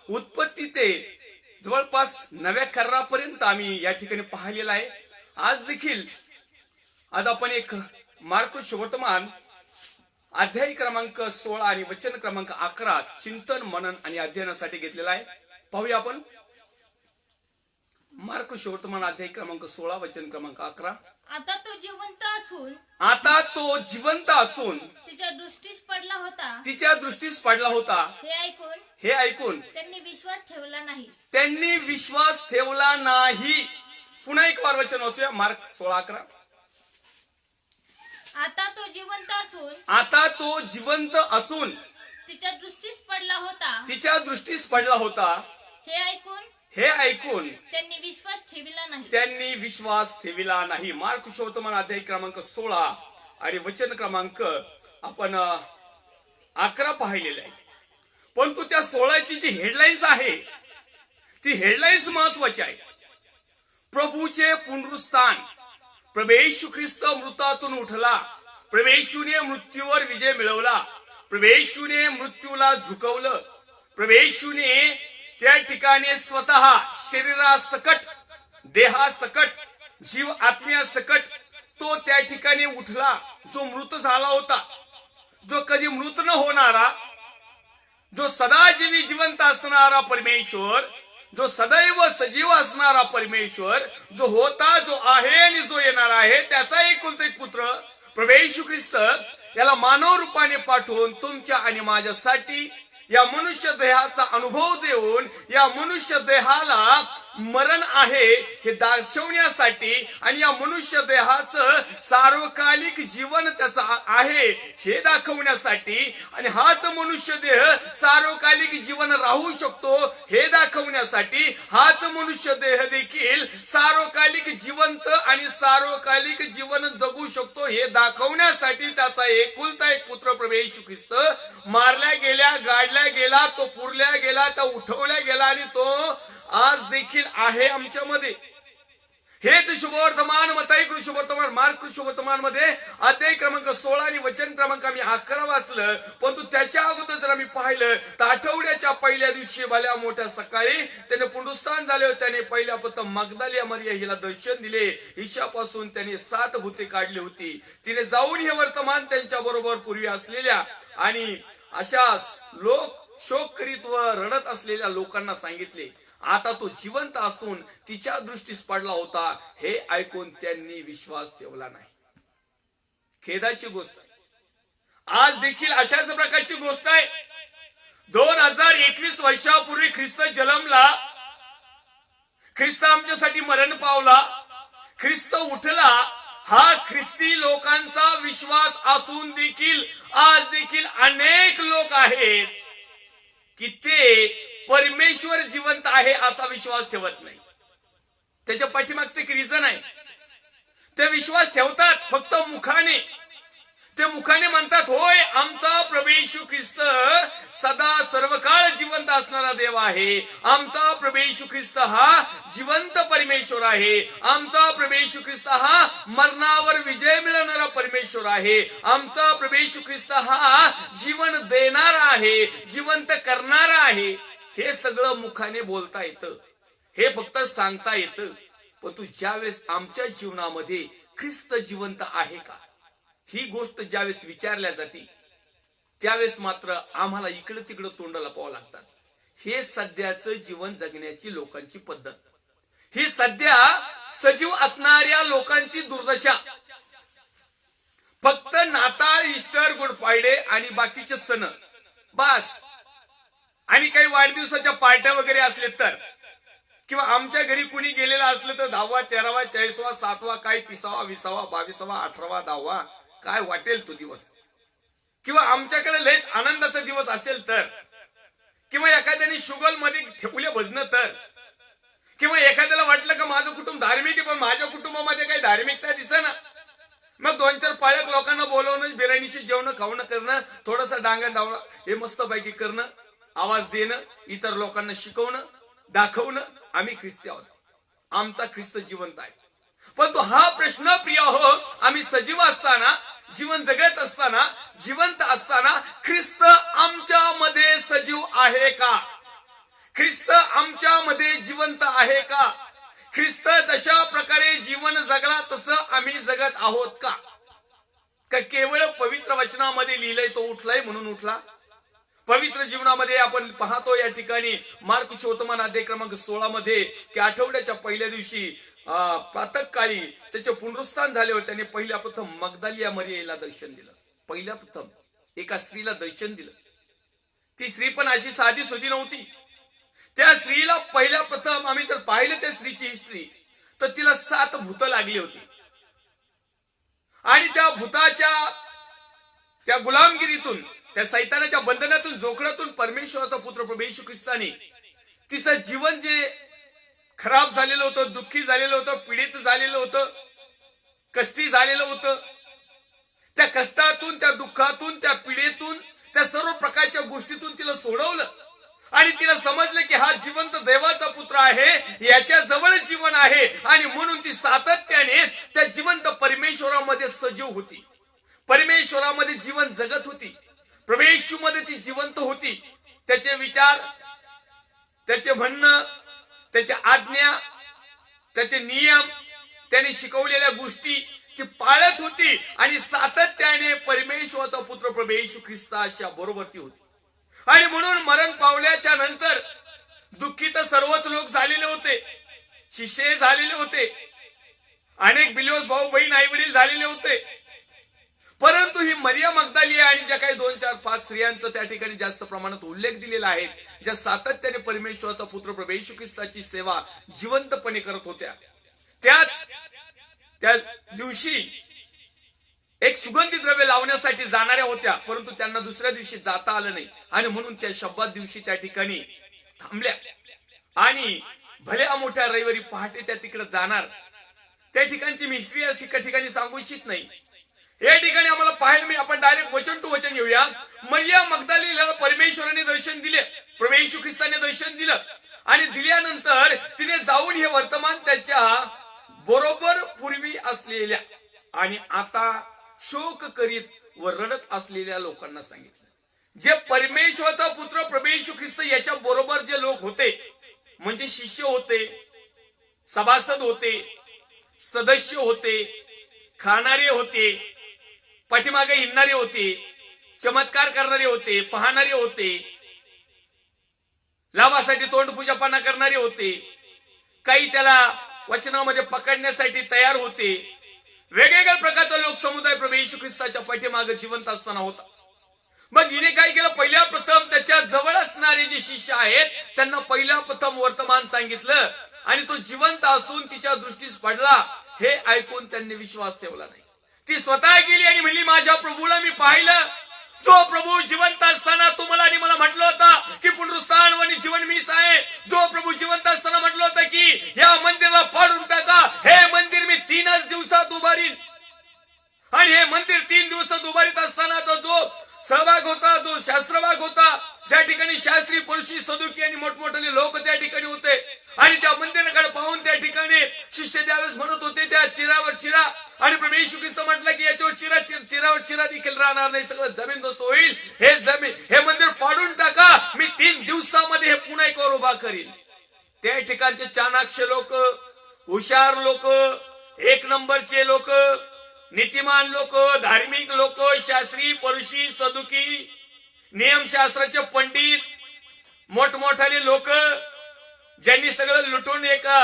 उत्पत्ती ते जवळपास नव्या करारापर्यंत आम्ही या ठिकाणी पाहिलेला आहे. आज आपण एक मार्क शुभवर्तमान अध्याय क्रमांक 16 आणि वचन क्रमांक 11 चिंतन मनन आणि अध्ययनासाठी घेतलेला आहे. पाहूया आपण मार्क शुभवर्तमान अध्याय क्रमांक 16 वचन क्रमांक 11. आता तो जिवंत असून तिच्या दृष्टीस पडला होता. हे ऐकून त्यांनी विश्वास ठेवला नाही. पुन्हा एक वार वचन वाचूया. मार्क 16:11. आता तो जिवंत असून तिच्या दृष्टीस पडला होता. हे ऐकून त्यांनी विश्वास ठेविला नाही. मार्क शुभवर्तमान अध्याय क्रमांक 16 आणि वचन क्रमांक आपण 11 पाहिलेले आहे. परंतु त्या 16ची जी हेडलाईन्स आहे ती हेडलाईन्स महत्वाची आहे. प्रभूचे पुनरुत्थान. प्रभू येशू ख्रिस्त मृतातून उठला. प्रभू येशूने मृत्यूवर विजय मिळवला. प्रभू येशूने मृत्यूला झुकवलं. प्रभू येशूने त्या ठिकाणी स्वतः शरीरासकट, देहासकट, जीव आत्म्यासकट तो त्या ठिकाणी उठला. जो मृत झाला होता, जो कधी मृत न होणारा, जो सदाजीवी जिवंत असणारा परमेश्वर, जो सदैव सजीव असणारा परमेश्वर, जो होता, जो आहे आणि जो येणार आहे, त्याचा एकुलता एक पुत्र प्रभू येशू ख्रिस्त याला मानव रूपाने पाठवून तुमच्या आणि माझ्यासाठी या मनुष्य देहाचा अनुभव देऊन या मनुष्य देहाला मरण आहे हे दर्शवण्यासाठी आणि या मनुष्य देहाचं सार्वकालिक जीवन त्याचं आहे हे दाखवण्यासाठी आणि हाच मनुष्य देह सार्वकालिक जीवन राहू शकतो हे दाखवण्यासाठी हाच मनुष्य देह देखील सार्वकालिक जिवंत आणि सार्वकालिक जीवन जगू शकतो हे दाखवण्यासाठी त्याचा एकुलता एक पुत्र प्रभू येशू ख्रिस्त मारल्या गेला, गाडल्या गेला, तो पुरल्या गेला, तो उठवल्या गेला आणि तो आज देखील आहे आमच्यामध्ये. हेच शुभवर्तमान मत्ताई शुभवर्तमान मार्क शुभवर्तमान मध्ये अध्याय क्रमांक 16 आणि वचन क्रमांक आम्ही 11 वाचलं. परंतु त्याच्या अगोदर जर आम्ही पाहिलं तर आठवड्याच्या पहिल्या दिवशी भल्या मोठ्या सकाळी त्याने पुनरुत्थान झाले होते. त्याने पहिल्या प्रथम मगदलिया मरिया हिला दर्शन दिले. ईशापासून त्याने 7 भूते काढली होती. तिने जाऊन हे वर्तमान त्यांच्या बरोबर पूर्वी असलेल्या आणि अशा लोक शोक करीत व रडत असलेल्या लोकांना सांगितले. आता तो जिवंत असून तिच्या दृष्टीस पडला होता. हे ऐकून त्यांनी विश्वास ठेवला नाही. खेदाची गोष्ट आहे. आज देखील अशाच प्रकारची गोष्ट आहे. 2021 वर्षापूर्वी ख्रिस्त जन्मला, ख्रिस्त आमच्यासाठी मरण पावला, ख्रिस्त उठला. हा ख्रिस्ती लोकांचा विश्वास असून देखील आज देखील अनेक लोक आहेत की ते परमेश्वर जिवंत आहे असा विश्वास ठेवत नाही. त्याच्या पाठीमागचे एक रिझन आहे. ते विश्वास ठेवतात फक्त मुखाने. ते मुखाने म्हणतात होय आमचा प्रभू येशू ख्रिस्त सदा सर्व काळ जिवंत असणारा देव आहे. आमचा प्रभू येशू ख्रिस्त हा जिवंत परमेश्वर आहे. आमचा प्रभू येशू ख्रिस्त हा मरणावर विजय मिळवणारा परमेश्वर आहे. आमचा प्रभू येशू ख्रिस्त हा जीवन देणारा आहे, जिवंत करणारा आहे. हे सगळं मुखाने बोलता येतं, हे फक्त सांगता येतं. पण तू ज्यावेळेस आमच्या जीवनामध्ये ख्रिस्त जिवंत आहे का ही गोष्ट ज्यावेळेस विचारल्या जाते त्यावेळेस मात्र आम्हाला इकडे तिकडे तोंड लपवावं लागतात. हे सध्याचं जीवन जगण्याची लोकांची पद्धत, ही सध्या सजीव असणाऱ्या लोकांची दुर्दशा. फक्त नाताळ, ईस्टर, गुड फ्रायडे आणि बाकीचे सण बस, आणि काही वाढदिवसाच्या पार्ट्या वगैरे असले तर, किंवा आमच्या घरी कुणी गेलेला असलं तर 10वा 13वा 40वा 7वा काय 30वा 20वा 22वा 18वा 10वा काय वाटेल तो दिवस, किंवा आमच्याकडे लयच आनंदाचा दिवस असेल तर, किंवा एखाद्याने शुगल मध्ये ठेवले भजन तर, किंवा एखाद्याला वाटलं का माझं कुटुंब धार्मिक आहे पण माझ्या कुटुंबामध्ये काही धार्मिकता दिसेना, मग 2-4 पाळक लोकांना बोलवणं, बिर्याणीची जेवण खावणं करणं, थोडंसं डांगा डावळा हे मस्त पैकी करणं, आवाज देणं, इतर लोकांना शिकवणं, दाखवणं आम्ही ख्रिस्ती आहोत, आमचा ख्रिस्त जिवंत आहे. पण तो हा प्रश्न प्रिय हो, आम्ही सजीव असताना, जीवन जगत असताना, जिवंत असताना ख्रिस्त आमच्या मध्ये सजीव आहे का? ख्रिस्त आमच्यामध्ये जिवंत आहे का? ख्रिस्त जशा प्रकारे जीवन जगला तसं आम्ही जगत आहोत का? का केवळ पवित्र वचनामध्ये लिहिलंय तो उठलाय म्हणून उठला? पवित्र जीवनामध्ये आपण पाहतो या ठिकाणी मार्क सुवर्तमान अध्याय क्रमांक 16 मध्ये की आठवड्याच्या पहिल्या दिवशी प्रातःकाळी त्याचे पुनरुत्थान झाल्यावर त्याने पहिल्या प्रथम मगदलिया मरियेला दर्शन दिलं. पहिल्या प्रथम एका स्त्रीला दर्शन दिलं. ती स्त्री पण अशी साधी सुधी नव्हती. त्या स्त्रीला पहिल्या प्रथम आम्ही तर पाहिलं त्या स्त्रीची हिस्ट्री, तर तिला 7 भूत लागली होती आणि त्या भूताच्या त्या गुलामगिरीतून, त्या सैतानाच्या बंधनातून, जोखडातून परमेश्वराचा पुत्र प्रभू येशू ख्रिस्ताने तिचं जीवन जे खराब झालेलं होतं, दुःखी झालेलं होतं, पीडित झालेलं होतं, कष्टी झालेलं होतं, त्या कष्टातून, त्या दुःखातून, त्या पीडेतून, त्या सर्व प्रकारच्या गोष्टीतून तिला सोडवलं आणि तिला समजलं की हा जिवंत देवाचा पुत्र आहे, याच्या जवळ जीवन आहे आणि म्हणून ती सातत्याने त्या जिवंत परमेश्वरामध्ये सजीव होती, परमेश्वरामध्ये जीवन जगत होती, प्रभू येशूमध्ये ती जिवंत होती. त्याचे विचार, त्याचे म्हणणं, त्याच्या आज्ञा, त्याचे नियम, त्याने शिकवलेल्या गोष्टी ती पाळत होती आणि सातत्याने परमेश्वराचा पुत्र प्रभू येशू ख्रिस्ताच्या बरोबर ती होती. आणि म्हणून मरण पावल्याच्या नंतर दुःखी तर सर्वच लोक झालेले होते, शिष्य झालेले होते, अनेक बिलिओस भाऊ बहीण आई वडील झालेले होते, परंतु ही मरिया मगदलिया आणि ज्या काही 2 4 5 स्त्रियांचा त्या ठिकाणी जास्त प्रमाणात उल्लेख दिलेला आहे, ज्या सातत्याने परमेश्वराचा पुत्र प्रभू येशू ख्रिस्ताची सेवा जिवंतपणे करत होत्या, त्या दिवशी एक सुगंधी द्रव्य लावण्यासाठी जाणाऱ्या होत्या, परंतु त्यांना दुसऱ्या दिवशी जाता आलं नाही आणि म्हणून त्या शब्दात दिवशी त्या ठिकाणी थांबल्या आणि भल्या मोठ्या रविवारी पहाटे त्या तिकडे जाणार. त्या ठिकाणची मिस्ट्री अशी एका ठिकाणी सांगू इच्छित नाही. या ठिकाणी आम्हाला पाहायला मी आपण डायरेक्ट वचन टू वचन घेऊया. मरिया मगदलियाला परमेश्वराने दर्शन दिले, प्रभू येशू ख्रिस्ताने दर्शन दिलं आणि दिल्यानंतर तिने जाऊन हे वर्तमान त्याच्या बरोबर पूर्वी असलेल्या आणि आता शोक करीत व रडत असलेल्या लोकांना सांगितलं. जे परमेश्वराचा पुत्र प्रभू येशू ख्रिस्त याच्या बरोबर जे लोक होते, म्हणजे शिष्य होते, सभासद होते, सदस्य होते, खाणारे होते, पाठीमागे हिंडणारे होते, चमत्कार करणारे होते, पाहणारे होते, लाभासाठी तोंडपूजापणा करणारे होते, काही त्याला वचनामध्ये पकडण्यासाठी तयार होते, वेगवेगळ्या प्रकारचा लोक समुदाय प्रभू येशू ख्रिस्ताच्या पाठीमागे जिवंत असताना होता. मग हिने काय केलं? पहिल्या प्रथम त्याच्या जवळ असणारे जे शिष्य आहेत त्यांना पहिल्या प्रथम वर्तमान सांगितलं आणि तो जिवंत असून तिच्या दृष्टीस पडला हे ऐकून त्यांनी विश्वास ठेवला नाही. ती स्वतः गेली आणि म्हणली माझ्या प्रभूला मी पाहिलं, जो प्रभू जिवंत असताना तुम्हाला आणि मला म्हटलं होतं की पुनरुत्थान आणि जीवन मीच आहे, जो प्रभू जिवंत असताना म्हटलं होतं की या मंदिराला पाडून टाका, हे मंदिर मी 3च दिवसात उभारीन. आणि हे मंदिर 3 दिवसात उभारीत असतानाचा जो सहभाग होता, जो शास्त्रभाग होता, ज्या ठिकाणी शास्त्री पुरुषी सदुकी आणि मोठमोठे लोक त्या ठिकाणी होते आणि त्या मंदिराकडे पाहून त्या ठिकाणी शिष्य त्यावेळेस म्हणत होते त्या चिरावर चिरा आणि प्रभू येशू ख्रिस्त म्हटलं की याच्यावर चिरावर चिरा देखील राहणार नाही, सगळं जमीनदोस्त होईल, हे मंदिर पाडून टाका, मी 3 दिवसामध्ये हे पुन्हा एक उभा करील. त्या ठिकाणचे चाणाक्ष लोक, हुशार लोक, 1 नंबरचे लोक, नीतिमान लोक, धार्मिक लोक, शास्त्री परुषी सदुकी, नियमशास्त्राचे पंडित, मोठमोठाले लोक, ज्यांनी सगळं लुटून एका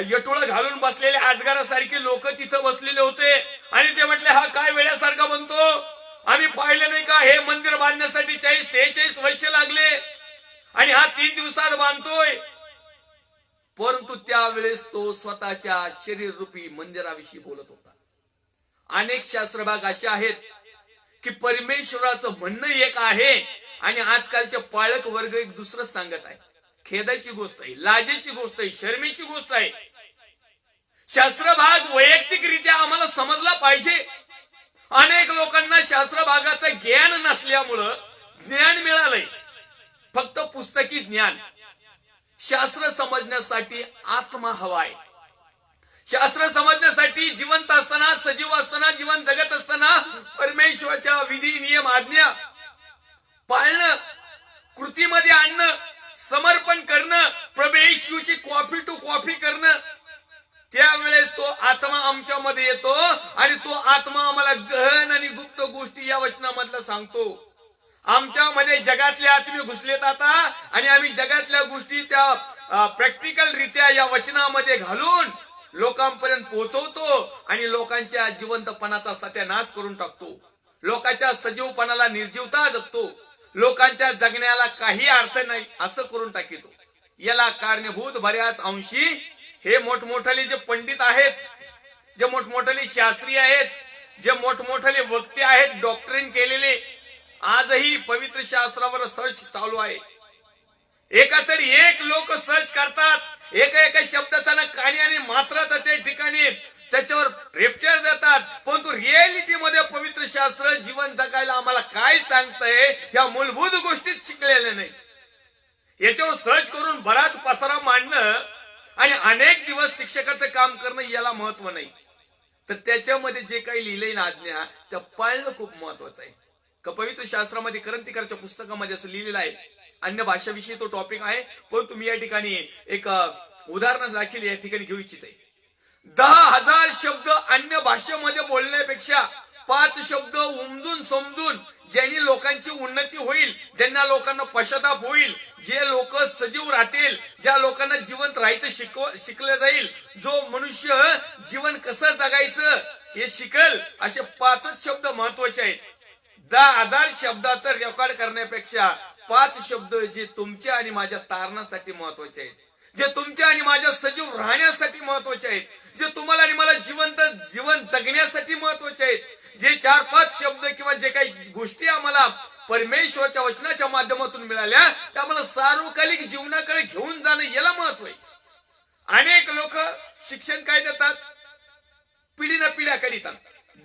यटुळं घालून बसलेले आजगारासारखे लोक तिथं बसलेले होते आणि ते म्हटले हा काय वेड्यासारखा बनतो, आम्ही पाहिलं नाही का हे मंदिर बांधण्यासाठी 46 वर्ष लागले आणि हा 3 दिवसात बांधतोय. परंतु त्यावेळेस तो स्वतःच्या शरीर रूपी मंदिराविषयी बोलत होता. अनेक शास्त्रभाग असे आहेत की परमेश्वराचं म्हणणं एक आहे आणि आजकालचे पाळक वर्ग एक दुसरं सांगत आहे. खेदाची गोष्ट आहे, लाजेची गोष्ट आहे, शर्मेची गोष्ट आहे. शास्त्रभाग वैयक्तिकरित्या आम्हाला समजला पाहिजे. अनेक लोकांना शास्त्रभागाचं ज्ञान नसल्यामुळं ज्ञान मिळालंय, फक्त पुस्तकी ज्ञान. शास्त्र समजण्यासाठी आत्मा हवाय. शास्त्र समजण्यासाठी जिवंत असताना, सजीव असताना, जीवन जगत असताना परमेश्वराच्या विधी नियम आज्ञा पाळणं, कृतीमध्ये आणणं, समर्पण करणं, प्रभू येशूची कॉफी टू कॉफी करणं, त्यावेळेस तो आत्मा आमच्यामध्ये येतो आणि तो आत्मा आम्हाला गहन आणि गुप्त गोष्टी या वचनामधला सांगतो. आमच्यामध्ये जगातले आत्मे घुसलेत आता आणि आम्ही जगातल्या गोष्टी त्या प्रॅक्टिकल रित्या या वचनामध्ये घालून लोकांपर्यंत पोहोचवतो आणि लोकांच्या जिवंतपणाचा सत्यानाश करून टाकतो. लोकांच्या सजीवपणाला निर्जीवता जगतो. लोकांच्या जगण्याला काही अर्थ नाही असं करून टाकितो. याला कारणीभूत बऱ्याच अंशी हे मोठमोठाले जे पंडित आहेत, जे मोठमोठाले शास्त्री आहेत, जे मोठमोठाले वक्ते आहेत, डॉक्टरीन केलेले, आजही पवित्र शास्त्रावर सर्च चालू आहे. एकाचडी एक लोक सर्च करतात, एका एका शब्दाचा ना कानी आणि मात्राचा त्या ठिकाणी त्याच्यावर रेप्चर देतात. परंतु रिएलिटी मध्ये पवित्र शास्त्र जीवन जगायला आम्हाला काय सांगतंय ह्या मूलभूत गोष्टीत शिकलेल्या नाही. याच्यावर सर्च करून बराच पसारा मांडणं आणि अनेक दिवस शिक्षकाचं काम करणं याला महत्व नाही. तर त्याच्यामध्ये जे काही लिहिलंय ना आज्ञा, त्या पाळणं खूप महत्वाचं आहे. का पवित्र शास्त्रामध्ये करंतीकारच्या पुस्तकामध्ये असं लिहिलेलं आहे. अन्य भाषाविषयी तो टॉपिक आहे, परंतु मी या ठिकाणी एक उदाहरण दाखल या ठिकाणी घेऊ इच्छित आहे. 10,000 शब्द अन्य भाषेमध्ये बोलण्यापेक्षा 5 शब्द उमजून समजून ज्यांनी लोकांची उन्नती होईल, ज्यांना लोकांना पश्चाताप होईल, जे लोक सजीव राहतील, ज्या लोकांना जिवंत राहायचं शिकलं जाईल, जो मनुष्य जीवन कसं जगायचं हे शिकल, असे 5च शब्द महत्वाचे आहेत. 10,000 शब्दाचं रेकॉर्ड करण्यापेक्षा 5 शब्द जे तुमच्या आणि माझ्या तारणासाठी महत्वाचे आहेत, जे तुमच्या आणि माझ्या सजीव राहण्यासाठी महत्वाचे आहेत, जे तुम्हाला आणि मला जीवन जगण्यासाठी महत्वाचे आहेत, जे 4-5 शब्द किंवा जे काही गोष्टी आम्हाला परमेश्वराच्या वचनाच्या माध्यमातून मिळाल्या त्या आम्हाला सार्वकालिक जीवनाकडे घेऊन जाणं याला महत्व आहे. अनेक लोक शिक्षण काय देतात, पिढीना पिढ्या काढतात.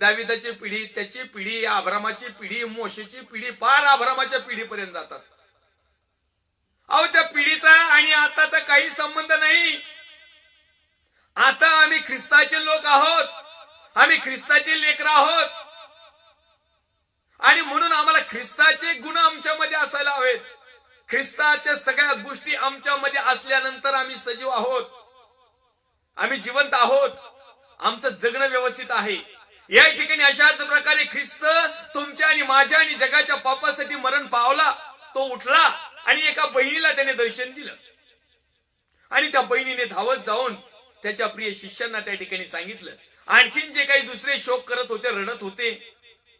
दाविदाची पिढी, त्याची पिढी, अब्रामाची पिढी, मोशेची पिढी, पार अब्रामाच्या पिढीपर्यंत जातात. अहो, त्या पिढीचा आणि आताचा काही संबंध नाही. आता आम्ही ख्रिस्ताचे लोक आहोत, आम्ही ख्रिस्ताचे लेकर आहोत आणि म्हणून आम्हाला ख्रिस्ताचे गुण आमच्यामध्ये असायला हवेत. ख्रिस्ताच्या सगळ्या गोष्टी आमच्यामध्ये असल्यानंतर आम्ही सजीव आहोत, आम्ही जिवंत आहोत, आमचं जगणं व्यवस्थित आहे. या ठिकाणी अशाच प्रकारे ख्रिस्त तुमच्या आणि माझ्या आणि जगाच्या पापासाठी मरण पावला, तो उठला आणि एका बहिणीला त्याने दर्शन दिलं आणि त्या बहिणीने धावत जाऊन त्याच्या प्रिय शिष्यांना त्या ठिकाणी सांगितलं. आणखीन जे काही दुसरे शोक करत होते, रडत होते,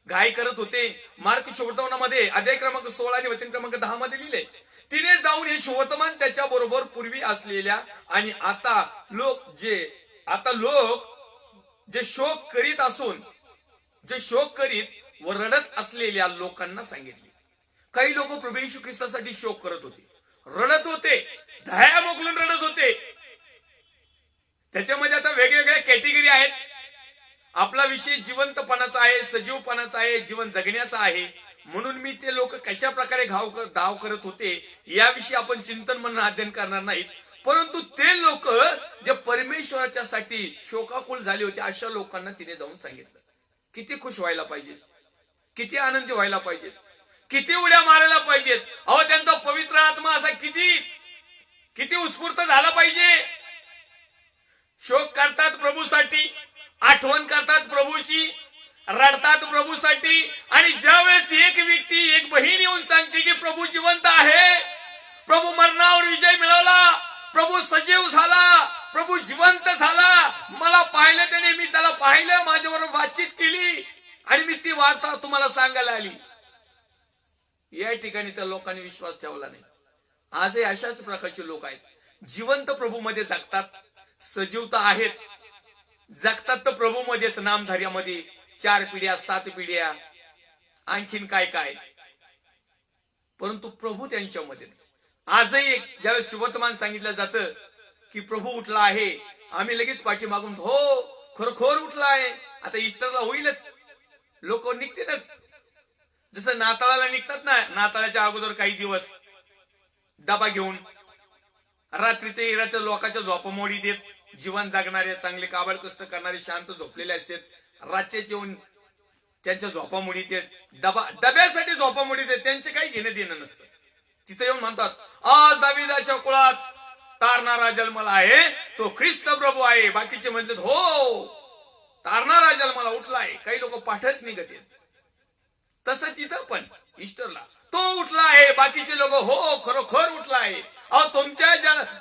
घाई करत होते, मार्क सुवर्तमानामध्ये अध्याय क्रमांक 16 आणि वचन क्रमांक 10 मध्ये लिहिले, तिने जाऊन हे सुवर्तमान त्याच्या बरोबर पूर्वी असलेल्या आणि आता लोक जे शोक करीत असून, जे शोक करीत व रडत असलेल्या लोकांना सांगितले. काही लोक प्रभू येशू ख्रिस्तासाठी शोक करत होते, रडत होते, दया मोकलून रडत होते. त्याच्यामध्ये आता वेगवेगळ्या कॅटेगरी आहेत. आपला विषय जिवंतपणाचा आहे, सजीवपणाचा आहे, जीवन जगण्याचा आहे. म्हणून मी ते लोक कशा प्रकारे धाव करत होते याविषयी आपण चिंतन म्हणून अध्ययन करणार नाहीत. परंतु ते लोक जे परमेश्वराच्या साठी शोकाकुल झाले होते अशा लोकांना तिने जाऊन सांगितलं. किती खुश व्हायला पाहिजे, किती आनंदी व्हायला पाहिजे, किती उड्या मारायला पाहिजेत. अहो, त्यांचा पवित्र आत्मा असा किती उत्स्फूर्त झाला पाहिजे. शोक करतात प्रभूसाठी, आठवण करतात प्रभूची, रडतात प्रभूसाठी आणि ज्यावेळेस एक व्यक्ती, एक बहीण येऊन सांगते की प्रभू जिवंत आहे, प्रभू मरणावर विजय मिळवला, प्रभू सजीव झाला, प्रभू जिवंत झाला, मला पाहिलं त्याने, मी त्याला पाहिलं, माझ्याबरोबर बातचीत केली आणि मी ती वार्ता तुम्हाला सांगायला आली. या ठिकाणी त्या लोकांनी विश्वास ठेवला नाही. आजही अशाच प्रकारचे लोक आहेत, जिवंत प्रभू मध्ये जगतात, सजीवता आहेत, जगतात तर प्रभू मध्येच, नामधार्यामध्ये 4 पिढ्या 7 पिढ्या आणखीन काय काय, परंतु प्रभू त्यांच्यामध्ये नाही. आजही ज्यावेळेस सुवर्तमान सांगितलं जातं की प्रभू उठला आहे, आम्ही लगेच पाठीमागून हो खरोखर उठला आहे, आता ईस्टरला होईलच, लोक निघतीलच. जसं नाताळाला निघतात ना, नाताळाच्या अगोदर काही दिवस डबा घेऊन रात्रीच्या इराच्या लोकांच्या झोपामोडीत येत, जीवन जगणारे, चांगले काबाड कष्ट करणारे, शांत झोपलेले असतात, रातचे येऊन त्यांच्या झोपामोडीत येत, डब्यासाठी झोपामोडीत येत, त्यांचे काही घेणं देणं नसतं. तिथे येऊन म्हणतात आज दाविदाच्या कुळात तारणारा जन्मला आहे, तो ख्रिस्त प्रभू आहे. बाकीचे म्हणतात हो तारणारा जन्माला उठलाय. काही लोक पाठच निघत आहेत. तसंच इथं पण ईस्टरला तो उठला आहे. बाकीचे लोक हो खरोखर उठला आहे. अहो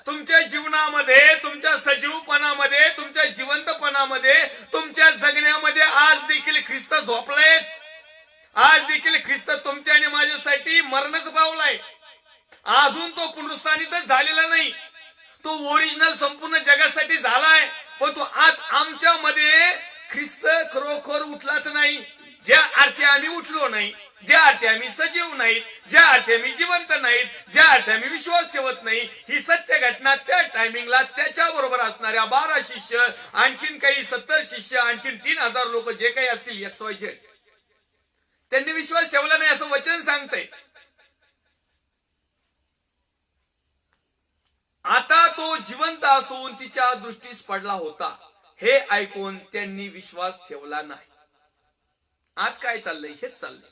तुमच्या जीवनामध्ये, तुमच्या सजीवपणामध्ये, तुमच्या जिवंतपणामध्ये, तुमच्या जगण्यामध्ये आज देखील ख्रिस्त झोपलायच. आज देखील ख्रिस्त तुमच्या आणि माझ्यासाठी मरणच पावलाय. अजून तो पुनरुत्थानितच झालेला नाही. तो ओरिजिनल संपूर्ण जगासाठी झालाय, पण तो आज आमच्यामध्ये ख्रिस्त खरोखर उठलाच नाही. ज्या अर्थी आम्ही उठलो नाही, ज्या अर्थी आम्ही सजीव नाहीत, ज्या अर्थी आम्ही जिवंत नाहीत, ज्या अर्थी आम्ही विश्वास ठेवत नाही, ही सत्य घटना त्या टायमिंगला त्याच्या बरोबर असणाऱ्या 12 शिष्य, आणखीन काही 70 शिष्य, आणखीन 3000 लोक जे काही असतील XYZ, त्यांनी विश्वास ठेवला नाही असं वचन सांगतंय. आता तो जिवंत असून तिच्या दृष्टीस पडला होता हे ऐकून त्यांनी विश्वास ठेवला नाही. आज काय चाललंय? हेच चाललंय.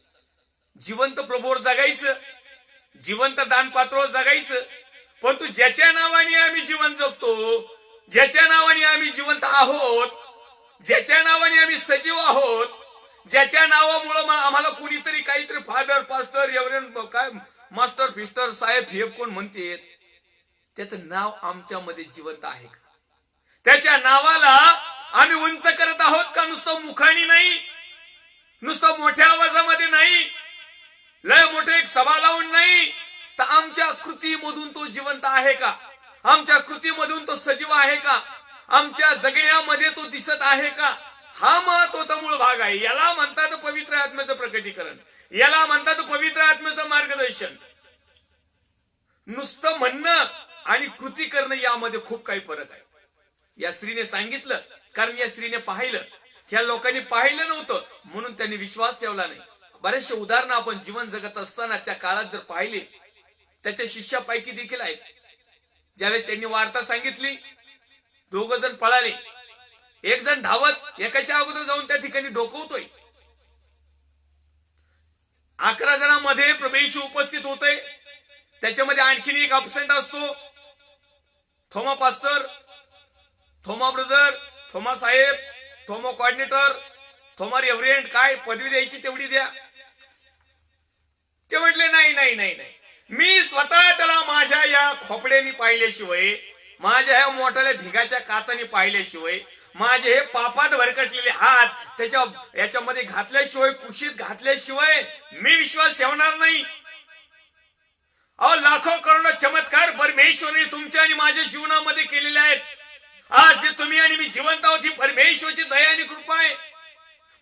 जिवंत प्रभूवर जगायचं, जिवंत दानपात्रावर जगायचं, परंतु ज्याच्या नावाने आम्ही जीवन जगतो, ज्याच्या नावाने आम्ही जिवंत आहोत, ज्याच्या नावाने आम्ही सजीव आहोत, ज्याच्या नावामुळे आम्हाला कुणीतरी काहीतरी फादर, पास्टर, रेव्हरंड, काय मास्टर, फिस्टर, साहेब, हे कोण म्हणते, त्याचं नाव आमच्यामध्ये जिवंत आहे का? त्याच्या नावाला आम्ही उंच करत आहोत का? नुसतं मुखाणी नाही, नुसतं मोठ्या आवाजामध्ये नाही, लय मोठे एक सभा लावून नाही, तर आमच्या कृतीमधून तो जिवंत आहे का? आमच्या कृतीमधून तो सजीव आहे का? आमच्या जगण्यामध्ये तो दिसत आहे का? हा महत्वाचा मूळ भाग आहे. याला म्हणतात पवित्र आत्म्याचं प्रकटीकरण, याला म्हणतात पवित्र आत्म्याचं मार्गदर्शन. नुसतं म्हणणं आणि कृती करणं यामध्ये खूप काही फरक आहे. या स्त्रीने सांगितलं, कारण या स्त्रीने पाहिलं, ह्या लोकांनी पाहिलं नव्हतं म्हणून त्यांनी विश्वास ठेवला नाही. बरेचसे उदाहरणं आपण जीवन जगत असताना त्या काळात जर पाहिले, त्याच्या शिष्यापैकी देखील आहेत. ज्यावेळेस त्यांनी वार्ता सांगितली, 2 जण पळाले, 1 जण धावत एकाच्या अगोदर जाऊन त्या ठिकाणी डोकवतोय. 11 जणांमध्ये प्रभू येशू उपस्थित होते. त्याच्यामध्ये आणखीन एक अब्सेंट असतो, थोमा पास्टर, थोमा ब्रदर, थोमा साहेब, थोमा कोऑर्डिनेटर, थोमा रेव्हरंड. काय पदवी द्यायची तेवढी द्या. ते म्हटले नाही नाही नाही नाही, मी स्वतः त्याला माझ्या या खोपड्याने पाहिल्याशिवाय, माझ्या ह्या मोठ्या भिगाच्या काचाने पाहिल्याशिवाय, माझे हे पापात भरकटलेले हात त्याच्या याच्यामध्ये घातल्याशिवाय, कुशीत घातल्याशिवाय मी विश्वास ठेवणार नाही. अहो लाखो करोडो चमत्कार परमेश्वराने तुमच्या आणि माझ्या जीवनामध्ये केलेले आहेत. आज जे तुम्ही आणि मी जिवंत आहोत ही परमेश्वराची दया आणि कृपा आहे.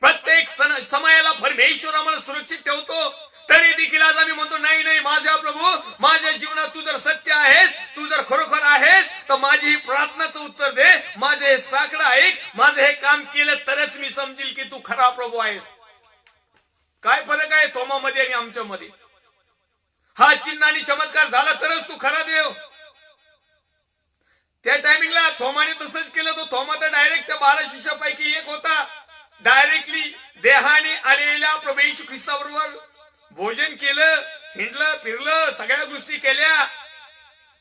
प्रत्येक समयाला परमेश्वर आम्हाला सुरक्षित ठेवतो. तरी देखील आज आम्ही म्हणतो नाही नाही, माझ्या प्रभू, माझ्या जीवनात तू जर सत्य आहेस, तू जर खरोखर आहेस, तर माझी ही प्रार्थनाचं उत्तर दे, माझे हे साकडं ऐक, माझं हे काम केलं तरच मी समजेल की तू खरा प्रभू आहेस. काय फरक आहे थोमामध्ये आणि आमच्यामध्ये? हा चिन्ह आणि चमत्कार झाला तरच तू खरा देव. त्या टायमिंगला थोमाने तसंच केलं. तो थोमा तर डायरेक्ट त्या 12 शिष्यापैकी एक होता. डायरेक्टली देहाने आलेल्या प्रभू येशू ख्रिस्ताबरोबर भोजन केलं, हिंडलं फिरलं, सगळ्या गोष्टी केल्या.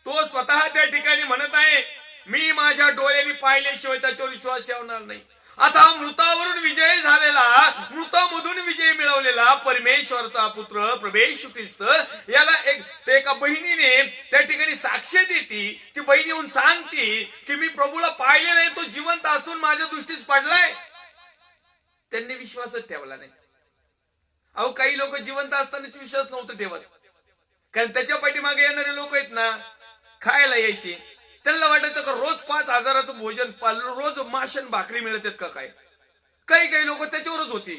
तो स्वतः त्या ठिकाणी म्हणत आहे, मी माझ्या डोळ्यांनी पाहिल्याशिवाय त्याच्यावर विश्वास ठेवणार नाही. आता मृतावरून विजय झालेला, मृतामधून विजय मिळवलेला परमेश्वरचा पुत्र प्रभू येशू ख्रिस्त याला एका बहिणीने त्या ठिकाणी साक्ष देती. ती बहीण येऊन सांगती की मी प्रभूला पाहिलेला आहे, तो जिवंत असून माझ्या दृष्टीस पडलाय. त्यांनी विश्वासच ठेवला नाही. अहो काही लोक जिवंत असतानाच विश्वास नव्हतं ठेवत, कारण त्याच्या पाठीमागे येणारे लोक आहेत ना, खायला यायचे, त्यांना वाटायचं का रोज 5000चं भोजन, रोज माशन भाकरी मिळत आहेत का काय. काही लोक त्याच्यावरच होते.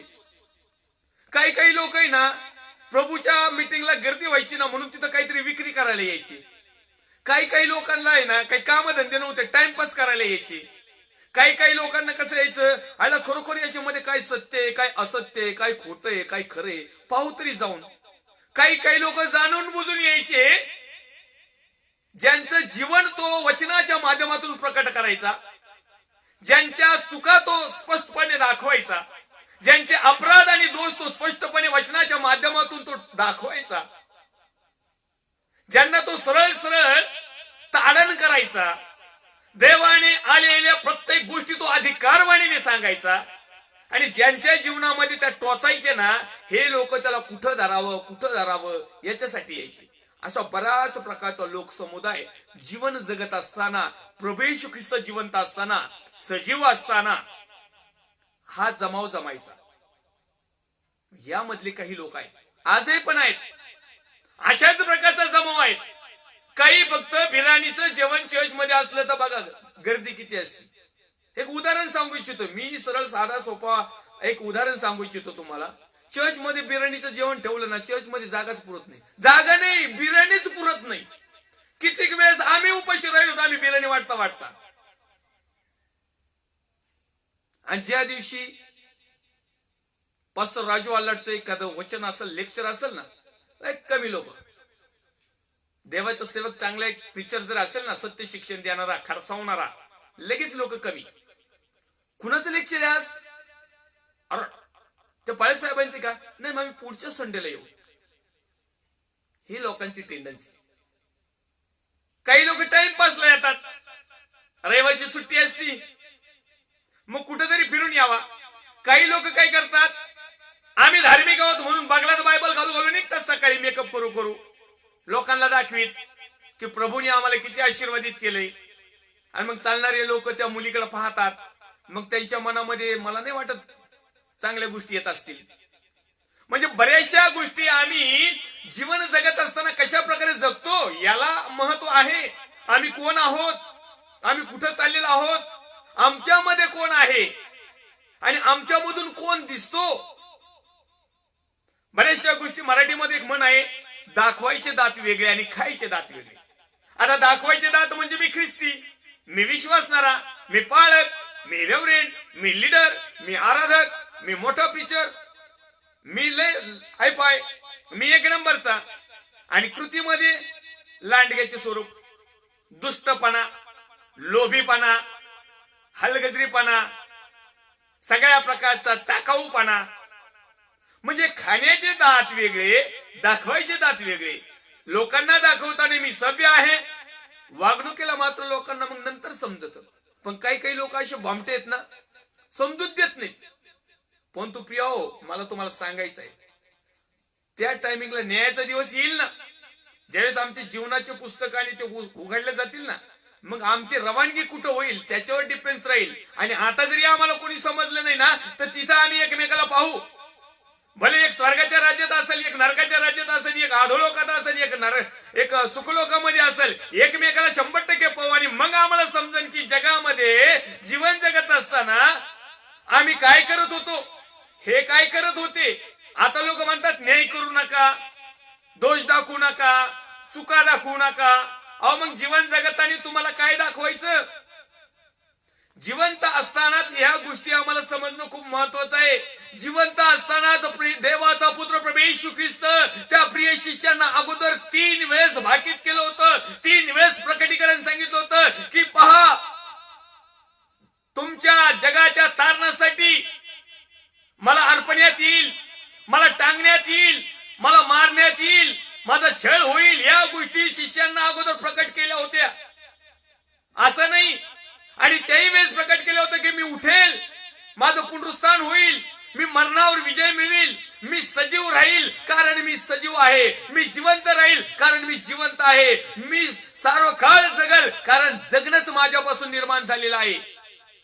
काही लोक आहे ना, प्रभूच्या मीटिंगला गर्दी व्हायची ना म्हणून तिथं काहीतरी विक्री करायला यायची. काही लोकांना आहे ना काही कामधंदे नव्हते, टाइमपास करायला यायचे. काही लोकांना कसं यायचं, आयला खरोखर याच्यामध्ये काय सत्य आहे, काय असत्य आहे, काय खोटं आहे, काय खरं आहे पाहू तरी जाऊन. काही लोक जाणून बुजून यायचे, ज्यांचं जीवन तो वचनाच्या माध्यमातून प्रकट करायचा, ज्यांच्या चुका तो स्पष्टपणे दाखवायचा, ज्यांचे अपराध आणि दोष तो स्पष्टपणे वचनाच्या माध्यमातून तो दाखवायचा. ज्यांना तो सरळ सरळ ताडण करायचा, देवाने आलेल्या प्रत्येक गोष्टी तो अधिकारवाणीने सांगायचा, आणि ज्यांच्या जीवनामध्ये त्या टोचायचे ना, हे लोक त्याला कुठं धरावं याच्यासाठी यायचे. अशा बऱ्याच प्रकारचा लोक समुदाय जीवन जगत असताना, प्रभू येशू ख्रिस्त जिवंत असताना, सजीव असताना हा जमाव जमायचा. यामधले काही लोक आहेत, आजही पण आहेत, अशाच प्रकारचा जमाव आहेत. काही फक्त बिर्याणीचं जेवण चर्च मध्ये असलं तर बघा गर्दी किती असते. एक उदाहरण सांगू इच्छितो मी, सरळ साधा सोपा एक उदाहरण सांगू इच्छितो तुम्हाला. चर्च मध्ये बिर्याणीचं जेवण ठेवलं ना, चर्च मध्ये जागाच पुरत नाही. जागा नाही, बिर्याणीच पुरत नाही. कितीक वेळेस आम्ही उपाशी राहिलो, आम्ही बिर्याणी वाटता. आणि ज्या दिवशी पास्टर राजू आल्लाटचं एखादं वचन असेल, लेक्चर असेल ना, एक कमी लोक. देवाचा सेवक चांगला एक प्रीचर जर असेल ना, सत्य शिक्षण देणारा, खडसावणारा, लगेच लोक कमी. कुणाचं लेक्चर आहे आज? अरे त्या पाळक साहेबांचे का नाही, मग पुढच्या संडेला येऊ. ही लोकांची टेंडन्सी. काही लोक टाइमपासला येतात, रविवारची सुट्टी असती मग कुठेतरी फिरून यावा. काही लोक काय करतात, आम्ही धार्मिक आहोत म्हणून बगलात बायबल घालून निघतात सकाळी मेकअप करू लोकांना दाखवीत की प्रभूने आम्हाला किती आशीर्वादित केलंय. आणि मग चालणारे लोक त्या मुलीकडे पाहतात, मग त्यांच्या मनामध्ये मला नाही वाटत चांगल्या गोष्टी येत असतील. म्हणजे बऱ्याचशा गोष्टी आम्ही जीवन जगत असताना कशा प्रकारे जगतो याला महत्व आहे. आम्ही कोण आहोत, आम्ही कुठं चाललेलो आहोत, आमच्यामध्ये कोण आहे आणि आमच्यामधून कोण दिसतो. बऱ्याचशा गोष्टी मराठीमध्ये एक म्हण आहे, दाखवायचे दात वेगळे आणि खायचे दात वेगळे. आता दाखवायचे दात म्हणजे मी ख्रिस्ती, मी विश्वासणारा, मी पाळक, मी रेव्हरेंड, मी लीडर, मी आराधक, मी मोठा प्रीचर, मी लय हायफाय, मी एक नंबरचा. आणि कृतीमध्ये लांडग्याचे स्वरूप, दुष्टपणा, लोभीपणा, हलगजरीपणा, सगळ्या प्रकारचा टाकाऊपणा. म्हणजे खाण्याचे दात वेगळे, दाखवायचे दात वेगळे. लोकांना दाखवताना मी सभ्य आहे, वागणुकीला मात्र लोकांना मग नंतर समजत. पण काही लोक असे भामटे आहेत ना, समजूत देत नाहीत. पण तू प्रिया हो, मला तुम्हाला सांगायचं आहे, त्या टायमिंगला न्यायाचा दिवस येईल ना, ज्यावेळेस आमचे जीवनाचे पुस्तक आणि ते उघडले जातील ना, मग आमची रवानगी कुठं होईल त्याच्यावर डिपेंड राहील. आणि आता जरी आम्हाला कोणी समजलं नाही ना, तर तिथं आम्ही एकमेकाला पाहू. भले एक स्वर्गाच्या राज्यात असेल, एक नरकाच्या राज्यात असेल, एक अधोलोकात असेल, एक सुखलोकामध्ये असेल, एकमेकाला 100% पाहू. आणि मग आम्हाला समजेल की जगामध्ये जीवन जगत असताना आम्ही काय करत होतो, हे काय करत होते. आता लोक म्हणतात न्याय करू नका, दोष दाखवू नका, चुका दाखवू नका. अहो मग जीवन जगताना तुम्हाला काय दाखवायचं? जिवंत असतानाच ह्या गोष्टी आम्हाला समजणं खूप महत्वाचं आहे. जिवंत असतानाच देवाचा पुत्र प्रभू येशू ख्रिस्त त्या प्रिय शिष्यांना अगोदर 3 वेळेस भाकीत केलं होतं, 3 वेळेस प्रकटीकरण सांगितलं होतं की पहा, तुमच्या जगाच्या तारणासाठी मला अर्पण्यात येईल, मला टांगण्यात येईल, मला मारण्यात येईल, माझा छळ होईल. या गोष्टी शिष्यांना अगोदर प्रकट केल्या होत्या. असं नाही, आणि त्याही वेळेस प्रकट केलं होतं की मी उठेल, माझं पुनरुत्थान होईल, मी मरणावर विजय मिळवेल, मी सजीव राहील कारण मी सजीव आहे, मी जिवंत राहील कारण मी जिवंत आहे, मी सर्व काळ जगल कारण जगणंच माझ्यापासून निर्माण झालेलं आहे.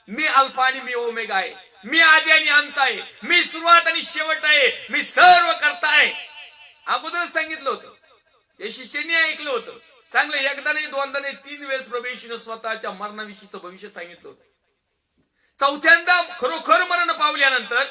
मी अल्फा आणि मी ओमेगा आहे, मी आदी आणि अंत आहे, मी सुरुवात आणि शेवट आहे, मी सर्व करता आहे. अगोदरच सांगितलं होतं, हे शिष्यांनी ऐकलं होतं. चांगलं एकदा नाही, दोनदा नाही, 3 वेळेस प्रभू येशूने स्वतःच्या मरणाविषयीचं भविष्य सांगितलं होतं. चौथ्यांदा खरोखर मरण पावल्यानंतर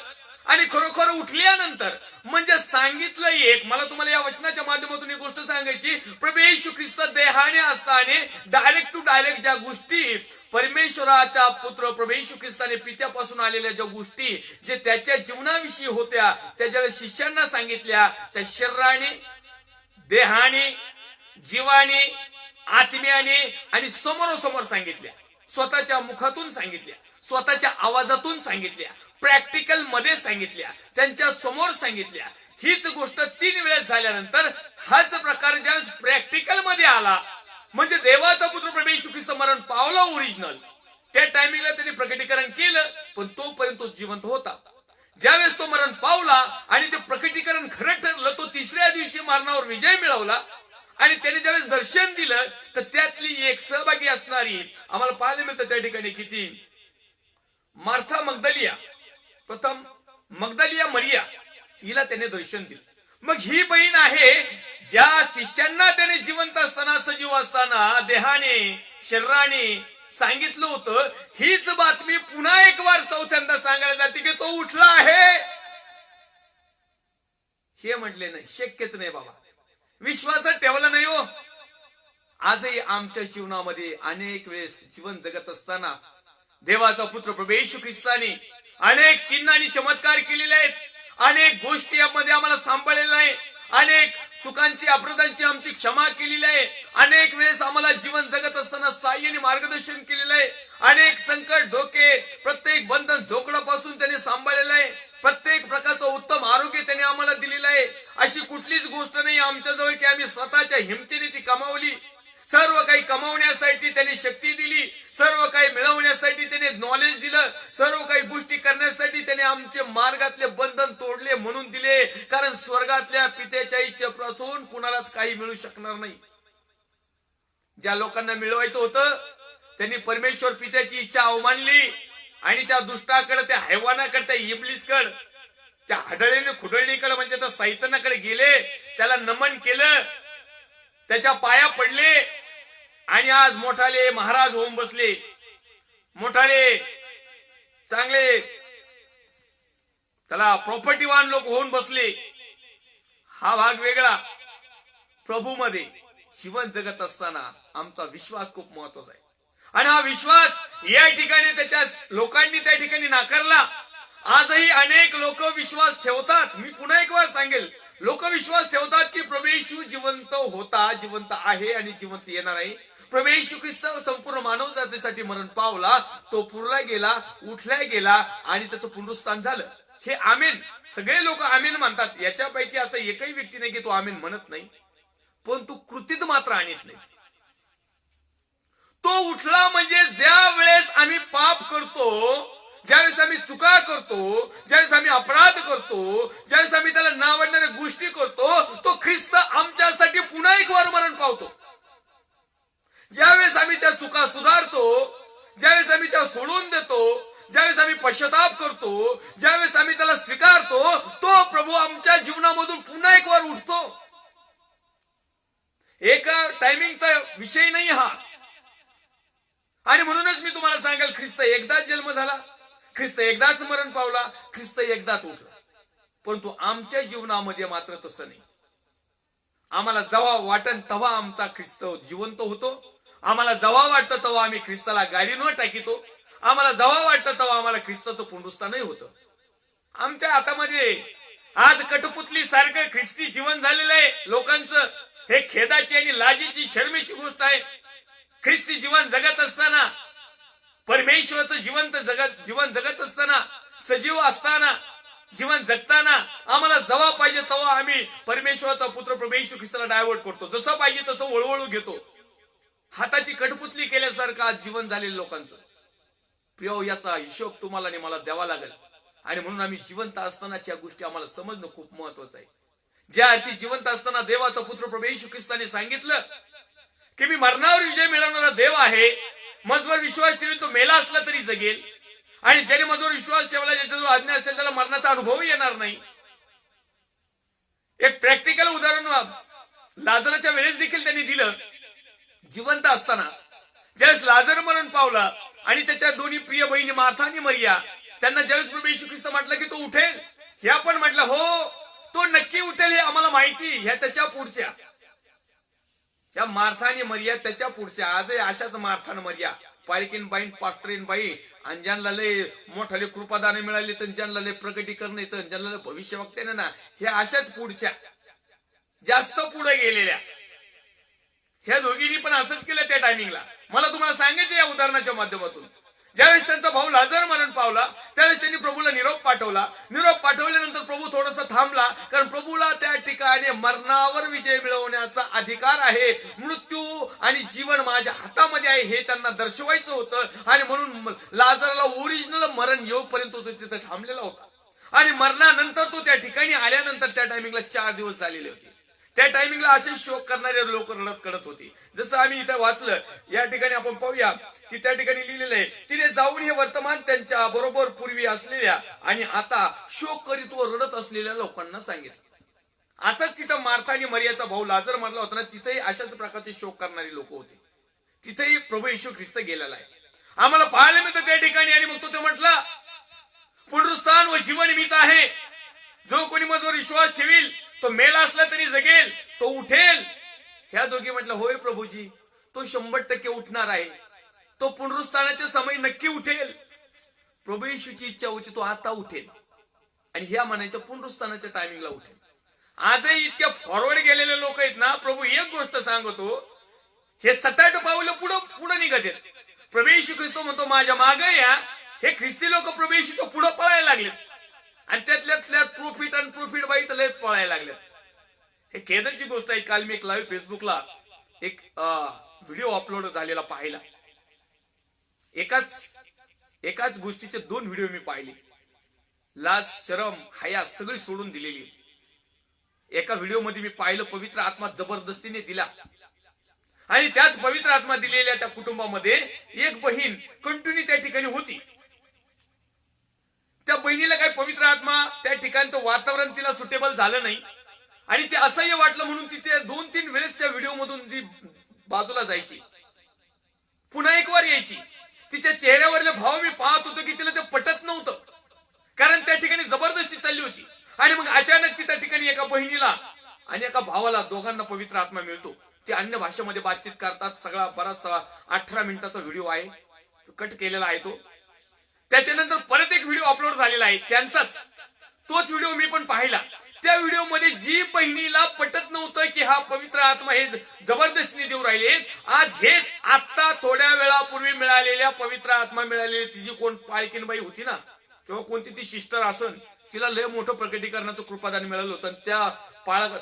आणि खरोखर उठल्यानंतर म्हणजे सांगितलं एक. मला तुम्हाला या वचनाच्या माध्यमातून एक गोष्ट सांगायची, प्रभू येशू ख्रिस्त देहाने असताना डायरेक्ट टू डायरेक्ट ज्या गोष्टी परमेश्वराचा पुत्र प्रभू येशू ख्रिस्ताने पित्यापासून आलेल्या ज्या गोष्टी जे त्याच्या जीवनाविषयी होत्या, त्या ज्यावेळेस शिष्यांना सांगितल्या, त्या शरीराने, देहाने, जीवाने, आत्म्याने आणि समोरासमोर सांगितल्या, स्वतःच्या मुखातून सांगितल्या, स्वतःच्या आवाजातून सांगितल्या, प्रॅक्टिकल मध्ये सांगितल्या, त्यांच्या समोर सांगितल्या. हीच गोष्ट 3 वेळेस झाल्यानंतर हाच प्रकार ज्यावेळेस प्रॅक्टिकल मध्ये आला, म्हणजे देवाचा पुत्र प्रभू येशू ख्रिस्त मरण पावला ओरिजिनल, त्या टायमिंगला त्यांनी प्रकटीकरण केलं, पण तोपर्यंत तो जिवंत होता. ज्यावेळेस तो मरण पावला आणि ते प्रकटीकरण खरं ठरलं, तो 3ऱ्या दिवशी मरणावर विजय मिळवला आणि त्याने ज्यावेळेस दर्शन दिलं तर त्यातली एक सहभागी असणारी आम्हाला पाहायला मिळतं त्या ठिकाणी किती, मार्था मगदलिया, प्रथम मगदलिया मरिया, हिला त्याने दर्शन दिलं. मग ही बहीण आहे ज्या शिष्यांना त्याने जिवंत असताना, सजीव असताना, देहाने शरीराने सांगितलं होतं. हीच बातमी पुन्हा एक वार चौथ्यांदा सांगायला जाते की तो उठला आहे. हे म्हटले नाही, शक्यच नाही बाबा, विश्वासात ठेवला नाही हो. आजही आमच्या जीवनामध्ये अनेक वेळेस जीवन जगत असताना देवाचा पुत्र प्रभू येशू ख्रिस्ताने अनेक चिन्ह आणि चमत्कार केलेले आहेत, अनेक गोष्टी यामध्ये आम्हाला सांभाळलेल्या आहे, अनेक चुकांची अपराधांची आमची क्षमा केलेली आहे, अनेक वेळेस आम्हाला जीवन जगत असताना साह्य आणि मार्गदर्शन केलेलं आहे, अनेक संकट धोके प्रत्येक बंधन झोकडापासून त्याने सांभाळलेलं आहे, प्रत्येक प्रकारचं उत्तम आरोग्य त्याने आम्हाला दिलेलं आहे. अशी कुठलीच गोष्ट नाही आमच्याजवळ की आम्ही स्वतःच्या हिमतीने ती कमावली. सर्व काही कमावण्यासाठी त्याने शक्ती दिली, सर्व काही मिळवण्यासाठी त्याने नॉलेज दिलं, सर्व काही गोष्टी करण्यासाठी त्याने आमचे मार्गातले बंधन तोडले म्हणून दिले, कारण स्वर्गातल्या पित्याच्या इच्छेपासून कुणालाच काही मिळू शकणार नाही. ज्या लोकांना मिळवायचं होतं त्यांनी परमेश्वर पित्याची इच्छा अवमानली आणि त्या दुष्टाकडे, त्या हैवानाकडे, त्या इब्लिसकडे, त्या हडळीने खुडळणीकडे म्हणजे त्या सैतानाकडे गेले, त्याला नमन केलं, त्याच्या पाया पडले आणि आज मोठाले महाराज होऊन बसले, मोठाले चांगले त्याला प्रॉपर्टीवान लोक होऊन बसले. हा भाग वेगळा. प्रभू मध्ये जीवन जगत असताना आमचा विश्वास खूप महत्वाचा आहे आणि हा विश्वास या ठिकाणी त्याच्या लोकांनी त्या ठिकाणी नाकारला. आजही अनेक लोक विश्वास ठेवतात, मी पुन्हा एक वेळ सांगेल, लोक विश्वास ठेवतात की प्रभू येशू जिवंत होता, जिवंत आहे आणि जिवंत येणार आहे. प्रभू येशू ख्रिस्त संपूर्ण मानव जातीसाठी मरण पावला, तो पुरला गेला, उठला गेला आणि त्याचं पुनरुत्थान झालं. हे आमेन सगळे लोक आमेन म्हणतात. याच्यापैकी असं एकही व्यक्ती नाही की तो आमेन म्हणत नाही, पण तो कृतीत मात्र आणत नाही. तो उठला म्हणजे ज्या वेळेस आम्ही पाप करतो, ज्यावेळेस आम्ही चुका करतो, ज्यावेळेस आम्ही अपराध करतो, ज्यावेळेस आम्ही त्याला न आवडणाऱ्या गोष्टी करतो, तो ख्रिस्त आमच्यासाठी पुन्हा एक वार मरण पावतो. ज्यावेळेस आम्ही त्या चुका सुधारतो, ज्यावेळेस आम्ही त्या सोडून देतो, ज्यावेळेस आम्ही पश्चाताप करतो, ज्यावेळेस आम्ही त्याला स्वीकारतो, तो प्रभू आमच्या जीवनामधून पुन्हा एक वार उठतो. एका टायमिंगचा विषय नाही हा. आणि म्हणूनच मी तुम्हाला सांगेल, ख्रिस्त एकदाच जन्म झाला, ख्रिस्त एकदाच मरण पावला, ख्रिस्त एकदाच उठला, परंतु आमच्या जीवनामध्ये मात्र तसं नाही. आम्हाला जेव्हा वाटन तेव्हा आमचा ख्रिस्त जिवंत होतो, आम्हाला जेव्हा वाटतं तेव्हा आम्ही ख्रिस्ताला गाडीनं टाकीतो, आम्हाला जेव्हा वाटतं तेव्हा आम्हाला ख्रिस्ताचं पुनरुत्थानही होतं. आमच्या हातामध्ये आज कठपुतली सारखं ख्रिस्ती जीवन झालेलं आहे लोकांचं. हे खेदाची आणि लाजीची शर्मेची गोष्ट आहे. ख्रिस्ती जीवन जगत असताना, परमेश्वराचं जीवन जगत असताना, सजीव असताना, जीवन जगताना आम्हाला जेव्हा पाहिजे तेव्हा आम्ही परमेश्वराचा पुत्र प्रभू येशू ख्रिस्ताला डायव्हर्ट करतो, जसं पाहिजे तसं वळवळू घेतो. हाताची कठपुतली केल्यासारखं आज जीवन झालेलं लोकांचं. प्रिय, याचा हिशोब तुम्हाला आणि मला द्यावा लागेल. आणि म्हणून आम्ही जिवंत असतानाच्या गोष्टी आम्हाला समजणं खूप महत्वाचं आहे. ज्या अर्थी जिवंत असताना देवाचा पुत्र प्रभू येशू ख्रिस्ताने सांगितलं की मी मरणावर विजय मिळवणारा देव आहे, माझवर विश्वास ठेवेल तो मेला असला तरी जगेल, आणि ज्याने माझवर विश्वास ठेवला, ज्याचा जो आज्ञा असेल त्याला मरणाचा अनुभव येणार नाही. एक प्रॅक्टिकल उदाहरण लाजराच्या वेळेस देखील त्यांनी दिलं. जिवंत असताना ज्यावेळेस लाजर मरण पावला आणि त्याच्या दोन्ही प्रिय बहिणी मार्था आणि मरिया, त्यांना ज्यावेळेस प्रभू येशू ख्रिस्त म्हटलं की तो उठेल, ह्या पण म्हटलं हो तो नक्की उठेल, हे आम्हाला माहिती. ह्या त्याच्या पुढच्या, त्या मार्था आणि मरिया त्याच्या पुढच्या. आजही अशाच मार्था आणि मरिया, पालकीन बाई, पास्टरीन बाई, आणि ज्यांना लय मोठाले कृपादाने मिळाली तर ज्यांना लय प्रकटीकरण येतं, ज्यांना भविष्य वक्त्याने ना, हे अशाच पुढच्या, जास्त पुढे गेलेल्या. ह्या दोघींनी पण असंच केलं त्या टायमिंगला. मला तुम्हाला सांगायचं या उदाहरणाच्या माध्यमातून, ज्यावेळेस त्यांचा भाऊ लाजर मरण पावला त्यावेळेस त्यांनी प्रभूला निरोप पाठवला. निरोप पाठवल्यानंतर प्रभू थोडासा थांबला, कारण प्रभूला त्या ठिकाणी मरणावर विजय मिळवण्याचा अधिकार आहे. मृत्यू आणि जीवन माझ्या हातामध्ये आहे हे त्यांना दर्शवायचं होतं. आणि म्हणून लाजरला ओरिजिनल मरण येऊपर्यंत तो तिथे थांबलेला होता. आणि मरणानंतर तो त्या ठिकाणी आल्यानंतर त्या टायमिंगला 4 दिवस झालेले होते. त्या टायमिंगला असे शोक करणारे लोक रडत कडत होते. जसं आम्ही इथे वाचलं, या ठिकाणी आपण पाहूया की त्या ठिकाणी लिहिलेलं आहे, तिने जाऊन हे वर्तमान त्यांच्या बरोबर पूर्वी असलेल्या आणि आता शोक करीत व रडत असलेल्या लोकांना सांगितलं. असंच तिथं मार्था आणि मरियाचा भाऊ लाजर मरला होता ना, तिथेही अशाच प्रकारचे शोक करणारी लोक होते. तिथेही प्रभू येशू ख्रिस्त गेलेला आहे, आम्हाला पाहायला मिळतं त्या ठिकाणी. आणि मग तो म्हटला, पुनरुत्थान व जीवन मीच आहे, जो कोणी माझ्यावर विश्वास ठेवील तो मेला असला तरी जगेल, तो उठेल. ह्या दोघी म्हटलं, होय प्रभूजी, तो 100% उठणार आहे, तो पुनरुत्थानाच्या समय नक्की उठेल. प्रभू येशूची इच्छा होती तो आता उठेल आणि ह्या म्हणायच्या पुनरुत्थानाच्या टायमिंगला उठेल. आजही इतक्या फॉरवर्ड गेलेले लोक आहेत ना, प्रभू एक गोष्ट सांगतो, हे 7-8 पावलं पुढे निघत आहेत. प्रभू येशू ख्रिस्त म्हणतो माझ्या मागे या. हे ख्रिस्ती लोक प्रभू येशूच्या पुढे पळायला लागलेत आणि त्यातल्या प्रॉफिट बाई तर लय पळायला लागलेत. हे खेदाची गोष्ट आहे. काल मी एक लाईव्ह फेसबुकला एक व्हिडिओ अपलोड झालेला पाहिला. एकाच गोष्टीचे 2 व्हिडिओ मी पाहिले. लाज शरम हया सगळी सोडून दिलेली होती. एका व्हिडिओ मध्ये मी पाहिलं, पवित्र आत्मा जबरदस्तीने दिला आणि त्याच पवित्र आत्मा दिलेल्या त्या कुटुंबामध्ये एक बहीण कंटिन्यू त्या ठिकाणी होती. त्या बहिणीला काही पवित्र आत्मा त्या ठिकाणचं वातावरण तिला सुटेबल झालं नाही आणि ते असह्य वाटलं म्हणून तिथे 2-3 वेळेस त्या व्हिडिओ मधून ती बाजूला जायची, पुन्हा एक वार यायची. तिच्या चेहऱ्यावरले भाव मी पाहत होतो की तिला ते पटत नव्हतं, कारण त्या ठिकाणी जबरदस्ती चालली होती. आणि मग अचानक ती त्या ठिकाणी एका बहिणीला आणि एका भावाला दोघांना पवित्र आत्मा मिळतो. ते अन्य भाषेमध्ये बातचीत करतात. सगळा बराच 18 मिनिटाचा व्हिडिओ आहे, कट केलेला आहे तो. त्याच्यानंतर परत एक व्हिडिओ अपलोड झालेला आहे त्यांचाच, तोच व्हिडिओ मी पण पाहिला. त्या व्हिडिओ मध्ये जी बहिणीला पटत नव्हतं की हा पवित्र आत्मा हे जबरदस्तीने देऊ राहिले, आज हेच आता थोड्या वेळापूर्वी मिळालेल्या पवित्र आत्मा मिळालेली तिची कोण पाळकीनबाई होती ना, किंवा कोणती ती सिस्टर असन, तिला लय मोठं प्रकटीकरणाचं कृपादान मिळालं होतं. त्या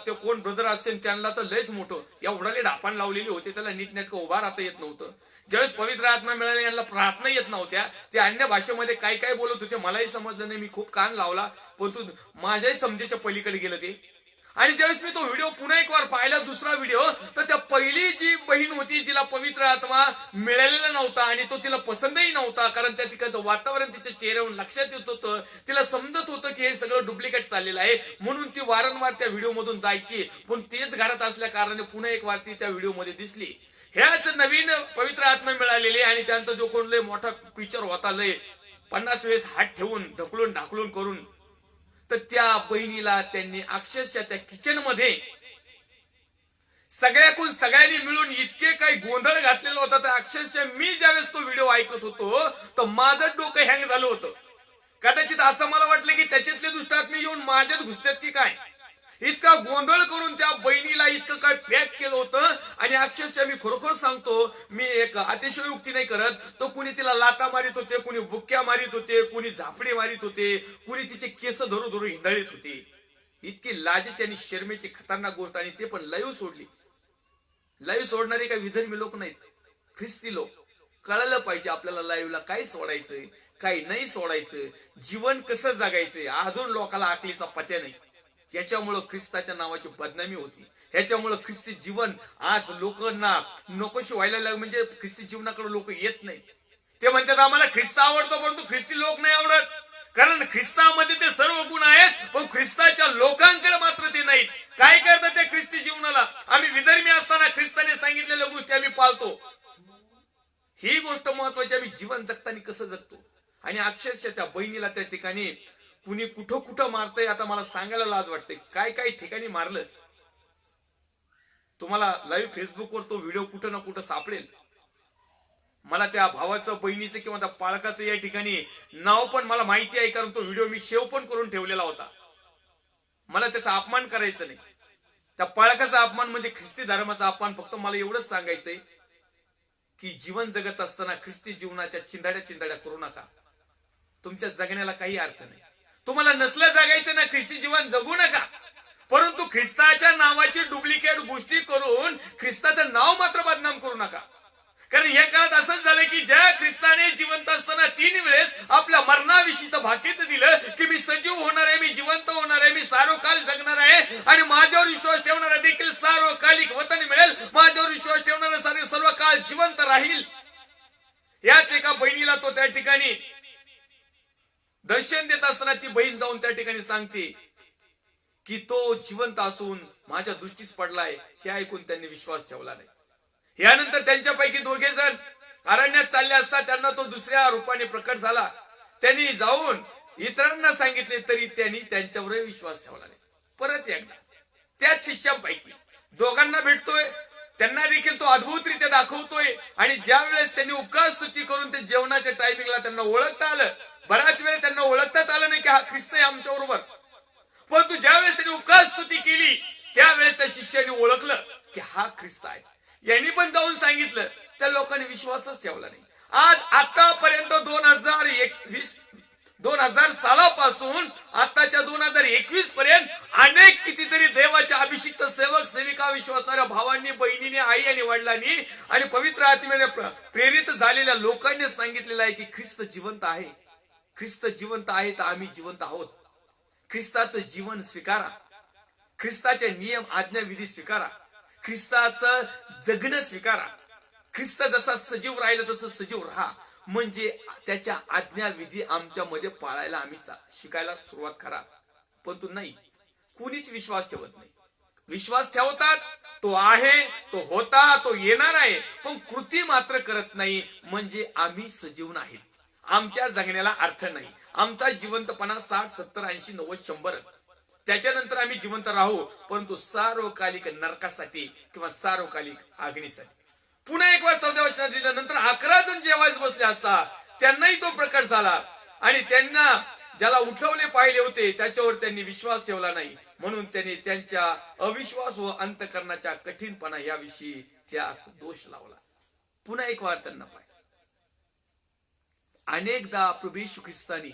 ते कोण ब्रदर असतील त्यांना तर लयच मोठं एवढाले ढापान लावलेली होते, त्याला नीटनेटकं उभा राहता येत नव्हतं. ज्यावेळेस पवित्र आत्मा मिळाले यांना प्रार्थना येत नव्हत्या, ते अन्य भाषेमध्ये काय काय बोलत होते मलाही समजलं नाही. मी खूप कान लावला, परंतु माझ्याही समजेच्या पलीकडे गेलं ते. आणि ज्यावेळेस मी तो व्हिडिओ पुन्हा एक वार पाहिला, दुसरा व्हिडिओ, तर त्या पहिली जी बहीण होती जिला पवित्र आत्मा मिळालेला नव्हता आणि तो तिला पसंतही नव्हता, कारण त्या ठिकाणचं वातावरण तिच्या चेहऱ्यावरून लक्षात येत होतं, तिला समजत होतं की हे सगळं डुप्लिकेट चाललेलं आहे, म्हणून ती वारंवार त्या व्हिडिओ मधून जायची. पण तेच घरात असल्या कारणाने पुन्हा एक वार ती त्या व्हिडिओ मध्ये दिसली. ह्याच नवीन पवित्र आत्मा मिळालेले आणि त्यांचा जो कोण लय मोठा पिक्चर होता, लय 50 वेळेस हात ठेवून ढकलून करून, तर त्या बहिणीला त्यांनी अक्षरशः त्या किचन मध्ये सगळ्यांनी मिळून इतके काही गोंधळ घातलेला होता, तर अक्षरशः मी ज्यावेळेस तो व्हिडिओ ऐकत होतो तर माझं डोकं हँग झालं होतं. कदाचित असं मला वाटलं की त्याच्यातले दुष्टात्मे येऊन माझ्यात घुसतात की काय. इतका गोंधळ करून त्या बहिणीला इतकं काय पॅक केलं होतं. आणि अक्षरशः मी खरोखर सांगतो, मी एक अतिशयोक्ती नाही करत, तो कुणी तिला लाता मारित होते, कुणी बुक्क्या मारित होते, कुणी झापडी मारित होते, कुणी तिचे केस धरू हिंदळीत होते. इतकी लाजेची आणि शर्मेची खतरनाक गोष्ट. आणि ते पण लाईव्ह सोडली. लाईव्ह सोडणारे काही विधर्मी लोक नाहीत, ख्रिस्ती लोक. कळलं पाहिजे आपल्याला लाईव्हला काय सोडायचंय, काय नाही सोडायचं, जीवन कसं जगायचंय. अजून लोकांना आकलीचा पत्या नाही. याच्यामुळं ख्रिस्ताच्या नावाची बदनामी होती. ह्याच्यामुळं ख्रिस्ती जीवन आज लोकांना नकोशी व्हायला लागलं. म्हणजे ख्रिस्ती जीवनाकडे लोक येत नाही. ते म्हणतात आम्हाला ख्रिस्त आवडतो, परंतु ख्रिस्ती लोक नाही आवडत, कारण ख्रिस्तामध्ये ते सर्व गुण आहेत, पण ख्रिस्ताच्या लोकांकडे मात्र ते नाहीत. काय करतात त्या ख्रिस्ती जीवनाला? आम्ही विधर्मी असताना ख्रिस्ताने सांगितलेल्या गोष्टी आम्ही पाळतो. ही गोष्ट महत्वाची, आम्ही जीवन जगताना कसं जगतो. आणि अक्षरशः त्या बहिणीला त्या ठिकाणी कुणी कुठं मारतंय आता मला सांगायला लाज वाटते. काय ठिकाणी मारलं. तुम्हाला लाईव्ह फेसबुकवर तो व्हिडिओ कुठं ना कुठं सापडेल. मला त्या भावाचं, बहिणीचं किंवा त्या पालकाचं या ठिकाणी नाव पण मला माहिती आहे, कारण तो व्हिडिओ मी सेव्ह पण करून ठेवलेला होता. मला त्याचा अपमान करायचा नाही. त्या पालकाचा अपमान म्हणजे ख्रिस्ती धर्माचा अपमान. फक्त मला एवढंच सांगायचंय, की जीवन जगत असताना ख्रिस्ती जीवनाच्या चिंधाड्या करू नका. तुमच्या जगण्याला काही अर्थ नाही. तुम्हाला नसलं जगायचं ना, ख्रिस्ती जीवन जगू नका. परंतु ख्रिस्ताच्या नावाची डुप्लिकेट गोष्टी करून ख्रिस्ताचं नाव मात्र बदनाम करू नका. कारण या काळात असंच झालं की ज्या ख्रिस्ताने जिवंत असताना 3 वेळेस आपल्या मरणाविषयीचं भाकीत दिलं की मी सजीव होणार आहे, मी जिवंत होणार आहे, मी सार्वकाल जगणार आहे आणि माझ्यावर विश्वास ठेवणारा देखील सार्वकालिक वतन मिळेल, माझ्यावर विश्वास ठेवणारा सर्व काळ जिवंत राहील. याच एका बहिणीला तो त्या ठिकाणी दर्शन देत असताना ती बहीण जाऊन त्या ठिकाणी सांगते की तो जिवंत असून माझ्या दृष्टीस पडलाय. हे ऐकून त्यांनी विश्वास ठेवला नाही. यानंतर त्यांच्यापैकी 2 जण अरण्यात चालले असता त्यांना तो दुसऱ्या रूपाने प्रकट झाला. त्यांनी जाऊन इतरांना सांगितले तरी त्यांनी त्यांच्यावरही विश्वास ठेवला नाही. परत एकदा त्याच शिष्यांपैकी 2 भेटतोय, त्यांना देखील तो अद्भुतरित्या दाखवतोय आणि ज्या वेळेस त्यांनी उपकार स्तुती करून ते जेवणाच्या टायमिंगला त्यांना ओळखता आलं. बराच वेळ त्यांना ओळखताच आलं नाही की हा ख्रिस्त आहे आमच्या बरोबर. परंतु ज्या वेळेस त्यांनी उपकार स्तुती केली त्यावेळेस त्या शिष्याने ओळखलं की हा ख्रिस्त आहे. यांनी पण जाऊन सांगितलं, त्या लोकांनी विश्वासच ठेवला नाही. आज आतापर्यंत 2000 सालापासून आताच्या 2021 पर्यंत अनेक कितीतरी देवाच्या अभिषिक्त सेवक सेविका विश्वासणाऱ्या भावांनी, बहिणींनी, आई आणि वडिलांनी आणि पवित्र आत्म्याने प्रेरित झालेल्या लोकांनी सांगितलेलं आहे की ख्रिस्त जिवंत आहे. ख्रिस्त जिवंत आहे तर आम्ही जिवंत आहोत. ख्रिस्ताचं जीवन स्वीकारा, ख्रिस्ताचे नियम आज्ञा विधी स्वीकारा, ख्रिस्ताचं जगणं स्वीकारा. ख्रिस्त जसा सजीव राहिला तसं सजीव राहा. म्हणजे त्याच्या आज्ञा विधी आमच्या मध्ये पाळायला आम्ही शिकायला सुरुवात करा. परंतु नाही, कुणीच विश्वास ठेवत नाही. विश्वास ठेवतात तो आहे, तो होता, तो येणार आहे, पण कृती मात्र करत नाही. म्हणजे आम्ही सजीव नाहीत, आमच्या जगण्याला अर्थ नाही. आमचा जिवंतपणा 60, 70, 80, 90, 100. त्याच्यानंतर आम्ही जिवंत राहू, परंतु सार्वकालिक नरकासाठी किंवा सार्वकालिक अग्नीसाठी. पुन्हा एक वार 14 वचनात दिल्यानंतर 11 जण जेवायला बसले असता त्यांनाही तो प्रकट झाला आणि त्यांना ज्याला उठवले पाहिले होते त्याच्यावर त्यांनी विश्वास ठेवला नाही. म्हणून त्यांनी त्यांच्या अविश्वास व अंतकरणाच्या कठीणपणा याविषयी त्यास दोष लावला. पुन्हा एक वार त्यांना पाहिजे. अनेकदा प्रभू येशू ख्रिस्तानी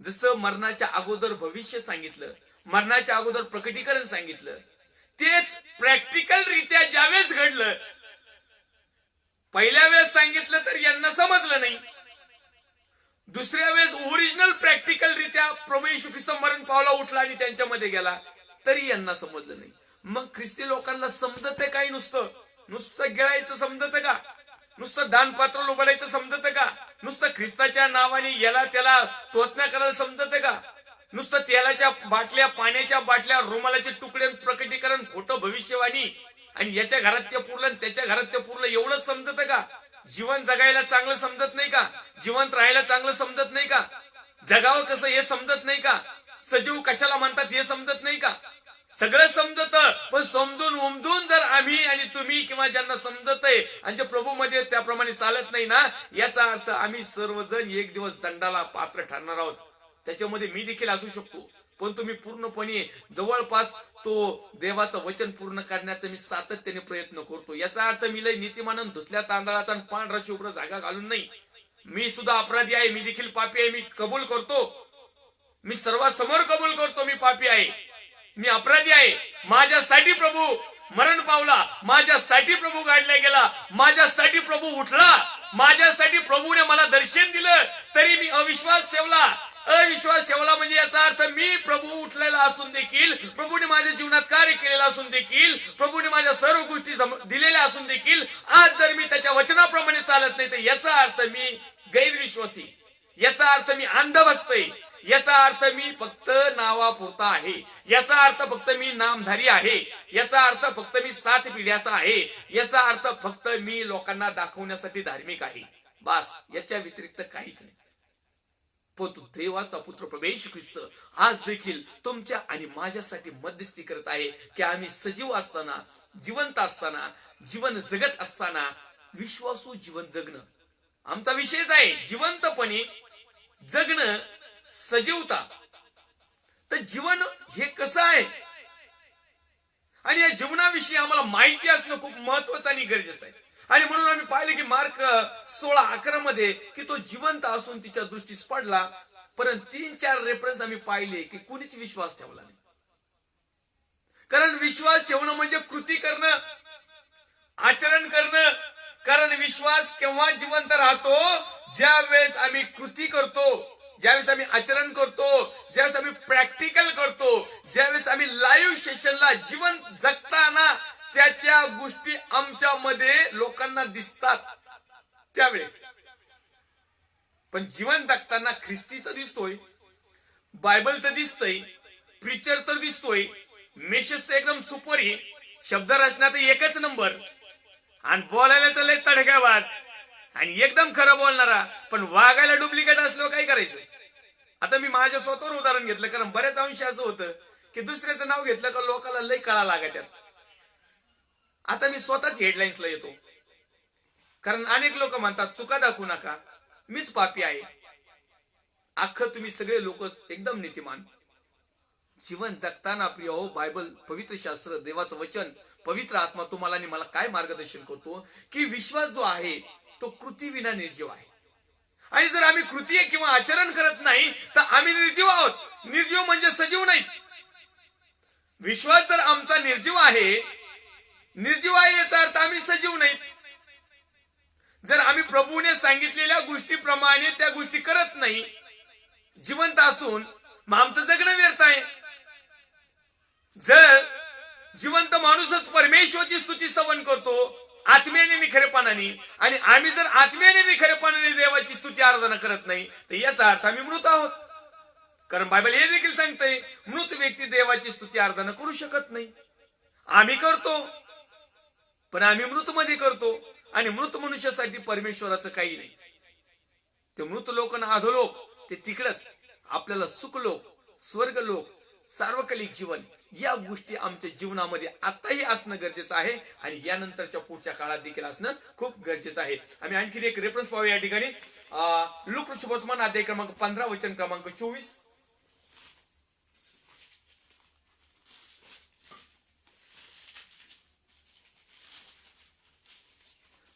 जसं मरणाच्या अगोदर भविष्य सांगितलं, मरणाच्या अगोदर प्रकटीकरण सांगितलं, तेच प्रॅक्टिकल रित्या ज्यावेळेस घडलं, पहिल्या वेळेस सांगितलं तर यांना समजलं नाही. दुसऱ्या वेळेस ओरिजिनल प्रॅक्टिकल रित्या प्रभू येशू ख्रिस्त मरण पावला, उठला आणि त्यांच्यामध्ये गेला तरी यांना समजलं नाही. मग ख्रिस्ती लोकांना समजत काय? नुसतं गिळायचं समजत का? नुसतं दानपात्र उघडायचं समजत का? नुसतं ख्रिस्ताच्या नावाने याला त्याला टोचण्या करायला समजत का? नुसतं तेलाच्या बाटल्या, पाण्याच्या बाटल्या, रुमालाचे तुकडे, प्रकटीकरण, खोटं भविष्यवाणी आणि याच्या घरात ते पुरलं त्याच्या घरात ते पुरलं एवढंच समजत का? जीवन जगायला चांगलं समजत नाही का? जिवंत राहायला चांगलं समजत नाही का? जगावं कसं हे समजत नाही का? सजीव कशाला म्हणतात हे समजत नाही का? सगळं समजत, पण समजून उमजून जर आम्ही आणि तुम्ही किंवा ज्यांना समजत आहे आणि जे प्रभू मध्ये त्याप्रमाणे चालत नाही ना, याचा अर्थ आम्ही सर्वजण एक दिवस दंडाला पात्र ठरणार आहोत. त्याच्यामध्ये मी देखील असू शकतो, पण तुम्ही पूर्णपणे जवळपास तो देवाचं वचन पूर्ण करण्याचा मी सातत्याने प्रयत्न करतो. याचा अर्थ मी लय नीतिमानन धुतल्या तांदळाचा आणि पांढरा शुभ्र जागा घालून नाही. मी सुद्धा अपराधी आहे, मी देखील पापी आहे, मी कबूल करतो. मी सर्वांसमोर कबूल करतो मी पापी आहे, मी अपराधी आहे. माझ्यासाठी प्रभू मरण पावला, माझ्यासाठी प्रभू गाडला गेला, माझ्यासाठी प्रभू उठला, माझ्यासाठी प्रभूने मला दर्शन दिलं तरी मी अविश्वास ठेवला. म्हणजे याचा अर्थ मी प्रभू उठलेला असून देखील, प्रभूने माझ्या जीवनात कार्य केलेलं असून देखील, प्रभूने माझ्या सर्व गोष्टी दिलेल्या असून देखील आज जर मी त्याच्या वचनाप्रमाणे चालत नाही तर याचा अर्थ मी गैरविश्वासी, याचा अर्थ मी अंधभक्त आहे, याचा अर्थ मी फक्त नावापुरता आहे, याचा अर्थ फक्त मी नामधारी आहे, याचा अर्थ फक्त मी 7 पिढ्याचा आहे, याचा अर्थ फक्त मी लोकांना दाखवण्यासाठी धार्मिक आहे. बस, याच्या व्यतिरिक्त काहीच नाही. परंतु देवाचा पुत्र प्रभू येशू ख्रिस्त आज देखील तुमच्या आणि माझ्यासाठी मध्यस्थी करत आहे की आम्ही सजीव असताना, जिवंत असताना, जीवन जगत असताना विश्वासू जीवन जगणं आमचा विषयच आहे. जिवंतपणे जगणं, सजीवता. तर जीवन हे कसं आहे आणि या जीवनाविषयी आम्हाला माहिती असणं खूप महत्वाचं आणि गरजेचं आहे. आणि म्हणून आम्ही पाहिलं की मार्क 16:11 मध्ये की तो जिवंत असून तिच्या दृष्टीस पडला, परंतु 3-4 रेफरन्स आम्ही पाहिले की कुणीच विश्वास ठेवला नाही. कारण विश्वास ठेवणं म्हणजे कृती करणं, आचरण करणं. कारण विश्वास केव्हा जिवंत राहतो? ज्या वेळेस आम्ही कृती करतो, ज्यावेळेस आम्ही आचरण करतो, ज्यावेळेस आम्ही प्रॅक्टिकल करतो, ज्यावेळेस आम्ही लाईव्ह सेशनला जीवन जगताना त्याच्या गोष्टी आमच्यामध्ये लोकांना दिसतात त्यावेळेस. पण जीवन जगताना ख्रिस्ती तर दिसतोय, बायबल तर दिसतंय, प्रिचर तर दिसतोय, मेसेज तर एकदम सुपर आहे, शब्द रचना तर एकच नंबर, आणि बोलायला तर लय तडकाबाज आणि एकदम खरं बोलणारा, पण वागायला डुप्लिकेट असलो काय करायचं? आता मी माझ्या स्वतःवर उदाहरण घेतलं, कारण बऱ्याच अंशी असं होतं की दुसऱ्याचं नाव घेतलं का लोकांना लय कळा लागायच्यात. आता मी स्वतःच हेडलाईन्सला येतो, कारण अनेक लोक म्हणतात चुका दाखवू नका, मीच पापी आहे. अख्खं तुम्ही सगळे लोक एकदम नीतिमान. जीवन जगताना प्रिय हो, बायबल, पवित्र शास्त्र, देवाचं वचन, पवित्र आत्मा तुम्हाला आणि मला काय मार्गदर्शन करतो की विश्वास जो आहे तो कृती विना निर्जीव आहे. आणि जर आम्ही कृती किंवा आचरण करत नाही तर आम्ही निर्जीव आहोत. निर्जीव म्हणजे सजीव नाही. विश्वास जर आमचा निर्जीव आहे याचा अर्थ आम्ही सजीव नाही. जर आम्ही प्रभूने सांगितलेल्या गोष्टीप्रमाणे त्या गोष्टी करत नाही जिवंत असून, मग आमचं जगणं व्यर्थ आहे. जर जिवंत माणूसच परमेश्वराची स्तुती स्तवन करतो आत्म्याने निखरेपणाने, आणि आम्ही जर आत्म्याने निखरेपणाने देवाची स्तुती आराधना करत नाही तर याचा अर्थ आम्ही मृत आहोत. कारण बायबल हे देखील सांगतंय मृत व्यक्ती देवाची स्तुती आराधना करू शकत नाही. आम्ही करतो, पण आम्ही मृत मध्ये करतो, आणि मृत मनुष्यासाठी परमेश्वराचं काही नाही. ते मृत लोक ना अधोलोक ते तिकडच. आपल्याला सुखलोक, स्वर्गलोक, सार्वकालिक जीवन या गोष्टी आमच्या जीवनामध्ये आताही असणं गरजेचं आहे, आणि यानंतरच्या पुढच्या काळात देखील असणं खूप गरजेचं आहे. आम्ही आणखी एक रेफरन्स पाहूया या ठिकाणी. लूक सुवर्तमान अध्याय क्रमांक 15 वचन क्रमांक 24.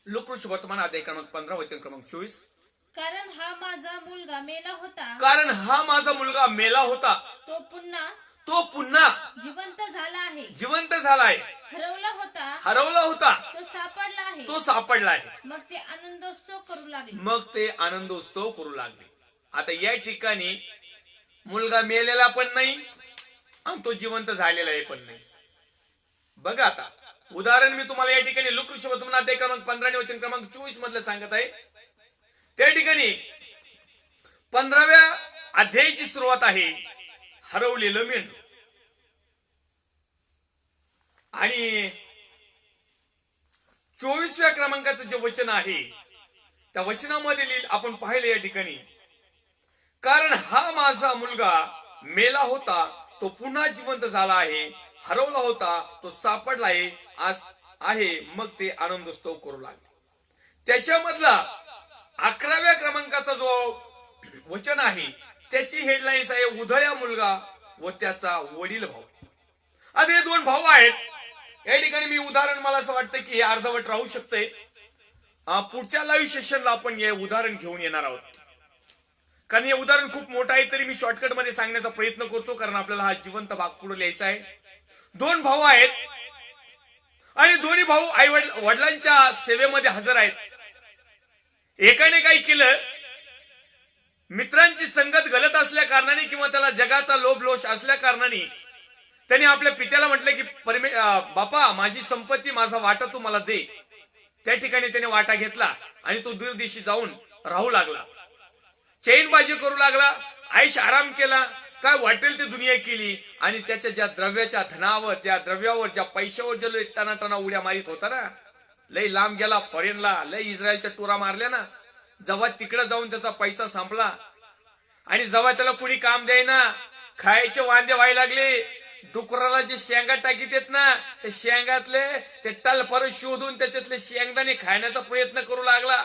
लूक सुवर्तमान अध्याय क्रमांक 15 वचन क्रमांक 24. कारण हा माझा मुलगा मेला होता, कारण हा माझा मुलगा मेला होता, तो पुन्हा जिवंत झाला आहे. हरवला होता, तो सापडला आहे. मग ते आनंदोत्सव करू लागले. आता या ठिकाणी मुलगा मेलेला पण नाही आणि तो जिवंत झालेला आहे पण नाही. बघा आता उदाहरण मी तुम्हाला या ठिकाणी लूक सुवर्तमान अध्याय क्रमांक 15 वचन क्रमांक 24 मधलं सांगत आहे. त्या ठिकाणी 15व्या अध्यायाची सुरुवात आहे हरवलेलं मेंढू, आणि 24व्या क्रमांकाचं जे वचन आहे त्या वचनामध्ये आपण पाहिलं या ठिकाणी, कारण हा माझा मुलगा मेला होता तो पुन्हा जिवंत झाला आहे, हरवला होता तो सापडला आहे, आज आहे. मग ते आनंदोत्सव करू लागले. त्याच्यामधला 11व्या क्रमांकाचा जो वचन आहे त्याची हेडलाईन्स आहे उधळ्या मुलगा व त्याचा वडील भाऊ. आता हे दोन भाऊ आहेत. या ठिकाणी मी उदाहरण, मला असं वाटतं की हे अर्धवट राहू शकतंय. पुढच्या लाईव्ह सेशनला आपण हे उदाहरण घेऊन येणार आहोत, कारण हे उदाहरण खूप मोठं आहे. तरी मी शॉर्टकट मध्ये सांगण्याचा प्रयत्न करतो, कारण आपल्याला हा जिवंत भाग पुढे लिहायचा आहे. दोन भाऊ आहेत आणि दोन्ही भाऊ आई वडिलांच्या सेवेमध्ये हजर आहेत. एकाने काय केलं, मित्रांची संगत गलत असल्या कारणाने किंवा त्याला जगाचा लोभ लोष असल्या कारणाने त्याने आपल्या पित्याला म्हटलं की बापा माझी संपत्ती, माझा वाटा तू मला दे. त्या ठिकाणी त्याने वाटा घेतला आणि तो दूरदेशी जाऊन राहू लागला, चैनबाजी करू लागला, आयुष्य आराम केला, काय वाटेल ते दुनिया केली. आणि त्याच्या ज्या द्रव्याच्या धनावर, ज्या द्रव्यावर, ज्या पैशावर जो टना उड्या मारित होता ना, लय लांब गेला फॉरेनला, लय इस्रायलच्या टुरा मारल्या ना. जेव्हा तिकडे जाऊन त्याचा पैसा संपला आणि जेव्हा त्याला कुणी काम द्यायना, खायचे वांदे व्हायला लागले, डुकराला जे शेंगा टाकीत येत ना, ते शेंगातले ते टलपर शोधून त्याच्यातले शेंगदाणे खाण्याचा प्रयत्न करू लागला.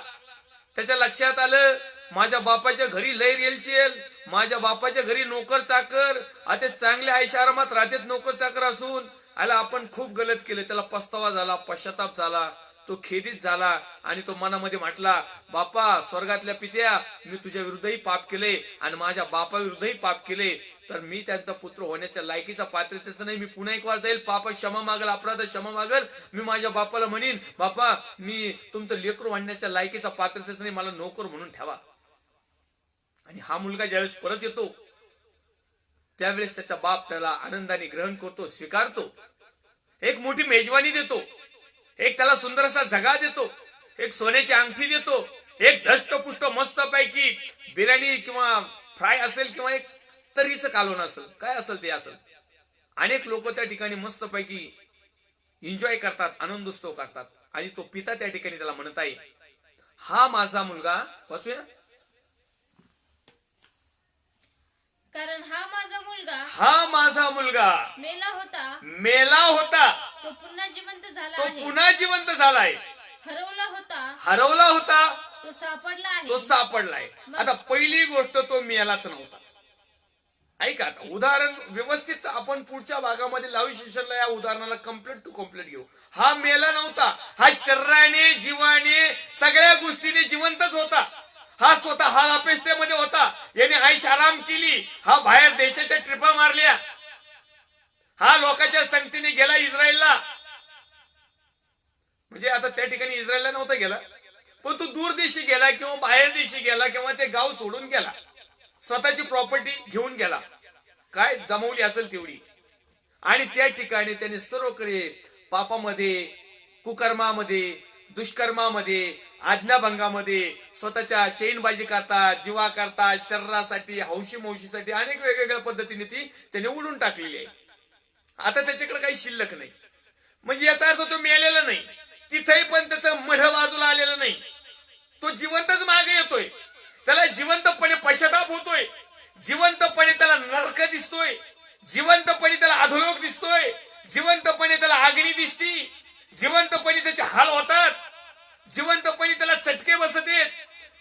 त्याच्या लक्षात आलं माझ्या बापाच्या घरी लय रेलचेल, माझ्या बापाच्या घरी नोकर चाकर, आता चांगले आयुष्य आरामात राहतात नोकर चाकर असून, आला आपण खूप गलत केलं. त्याला पस्तावा झाला, पश्चाताप झाला. तो खेदित झाला आणि तो मनामध्ये म्हटला, बापा स्वर्गातल्या पित्या, मी तुझ्या विरुद्धही पाप केले आणि माझ्या बापा विरुद्धही पाप केले, तर मी त्यांचा पुत्र होण्याच्या लायकीचा पात्रतेचा नाही. मी पुन्हा एक वार जाईल, पाप क्षमा मागल, अपराध क्षमा मागल. मी माझ्या बापाला म्हणेन, बापा मी तुमचं लेकरू आणण्याच्या लायकीचा पात्रतेचा नाही, मला नोकर म्हणून ठेवा. आणि हा मुलगा ज्यावेळेस परत येतो त्यावेळेस त्याचा बाप त्याला आनंदाने ग्रहण करतो, स्वीकारतो, एक मोठी मेजवानी देतो, एक त्याला सुंदर असा जगा देतो, एक सोन्याची अंगठी देतो, एक धष्टपुष्ट मस्त पैकी बिर्याणी किंवा फ्राय असेल किंवा एक तर्रीचं कालवण असेल, काय असेल ते असेल. अनेक लोक त्या ठिकाणी मस्त पैकी एन्जॉय करतात, आनंदोत्सव करतात. आणि तो पिता त्या ठिकाणी त्याला म्हणत आहे, हा माझा मुलगा, वाचूया, कारण हा माझा मुलगा हा माझा मुलगा मेला होता, तो पुन्हा जिवंत झाला तो आहे. पुन्हा जिवंत झालाय. हरवला होता, तो तो सापडला सापडलाय. आता पहिली गोष्ट, तो मेलाच नव्हता. ऐका, आता उदाहरण व्यवस्थित आपण पुढच्या भागामध्ये लावू शिक्षणला या उदाहरणाला कम्प्लीट टू कम्प्लीट घेऊ. हा मेला नव्हता, हा शरीराने जीवाने सगळ्या गोष्टीने जिवंतच होता. हा स्वतः हालापेष्टेमध्ये होता, याने आईश आराम केली, हा बाहेर देशाच्या ट्रिपा मारल्या, हा लोकांच्या संगतीने गेला इस्रायलला. म्हणजे आता त्या ठिकाणी इस्रायलला नव्हता गेला, पण तो दूर देशी गेला किंवा बाहेर देशी गेला किंवा ते गाव सोडून गेला, स्वतःची प्रॉपर्टी घेऊन गेला, काय जमवली असेल तेवढी. आणि त्या ठिकाणी त्याने सर्वकडे पापामध्ये, कुकर्मामध्ये, दुष्कर्मामध्ये, आज्ञाभंगामध्ये, स्वतःच्या चैनबाजी करता, जीवा करता, शरीरासाठी, हौशी मौशीसाठी अनेक वेगवेगळ्या पद्धतीने ती त्याने उडून टाकलेली आहे. आता त्याच्याकडे काही शिल्लक नाही. म्हणजे याचा अर्थ तो मेलेला नाही, तिथेही पण त्याचं मढ बाजूला आलेलं नाही, तो जिवंतच मागे येतोय. त्याला जिवंतपणे पश्चाताप होतोय, जिवंतपणे त्याला नरक दिसतोय, जिवंतपणे त्याला अधोलोक दिसतोय, जिवंतपणे त्याला आगणी दिसती, जिवंतपणे त्याचे हाल होतात, जिवंतपणे त्याला चटके बसत आहेत,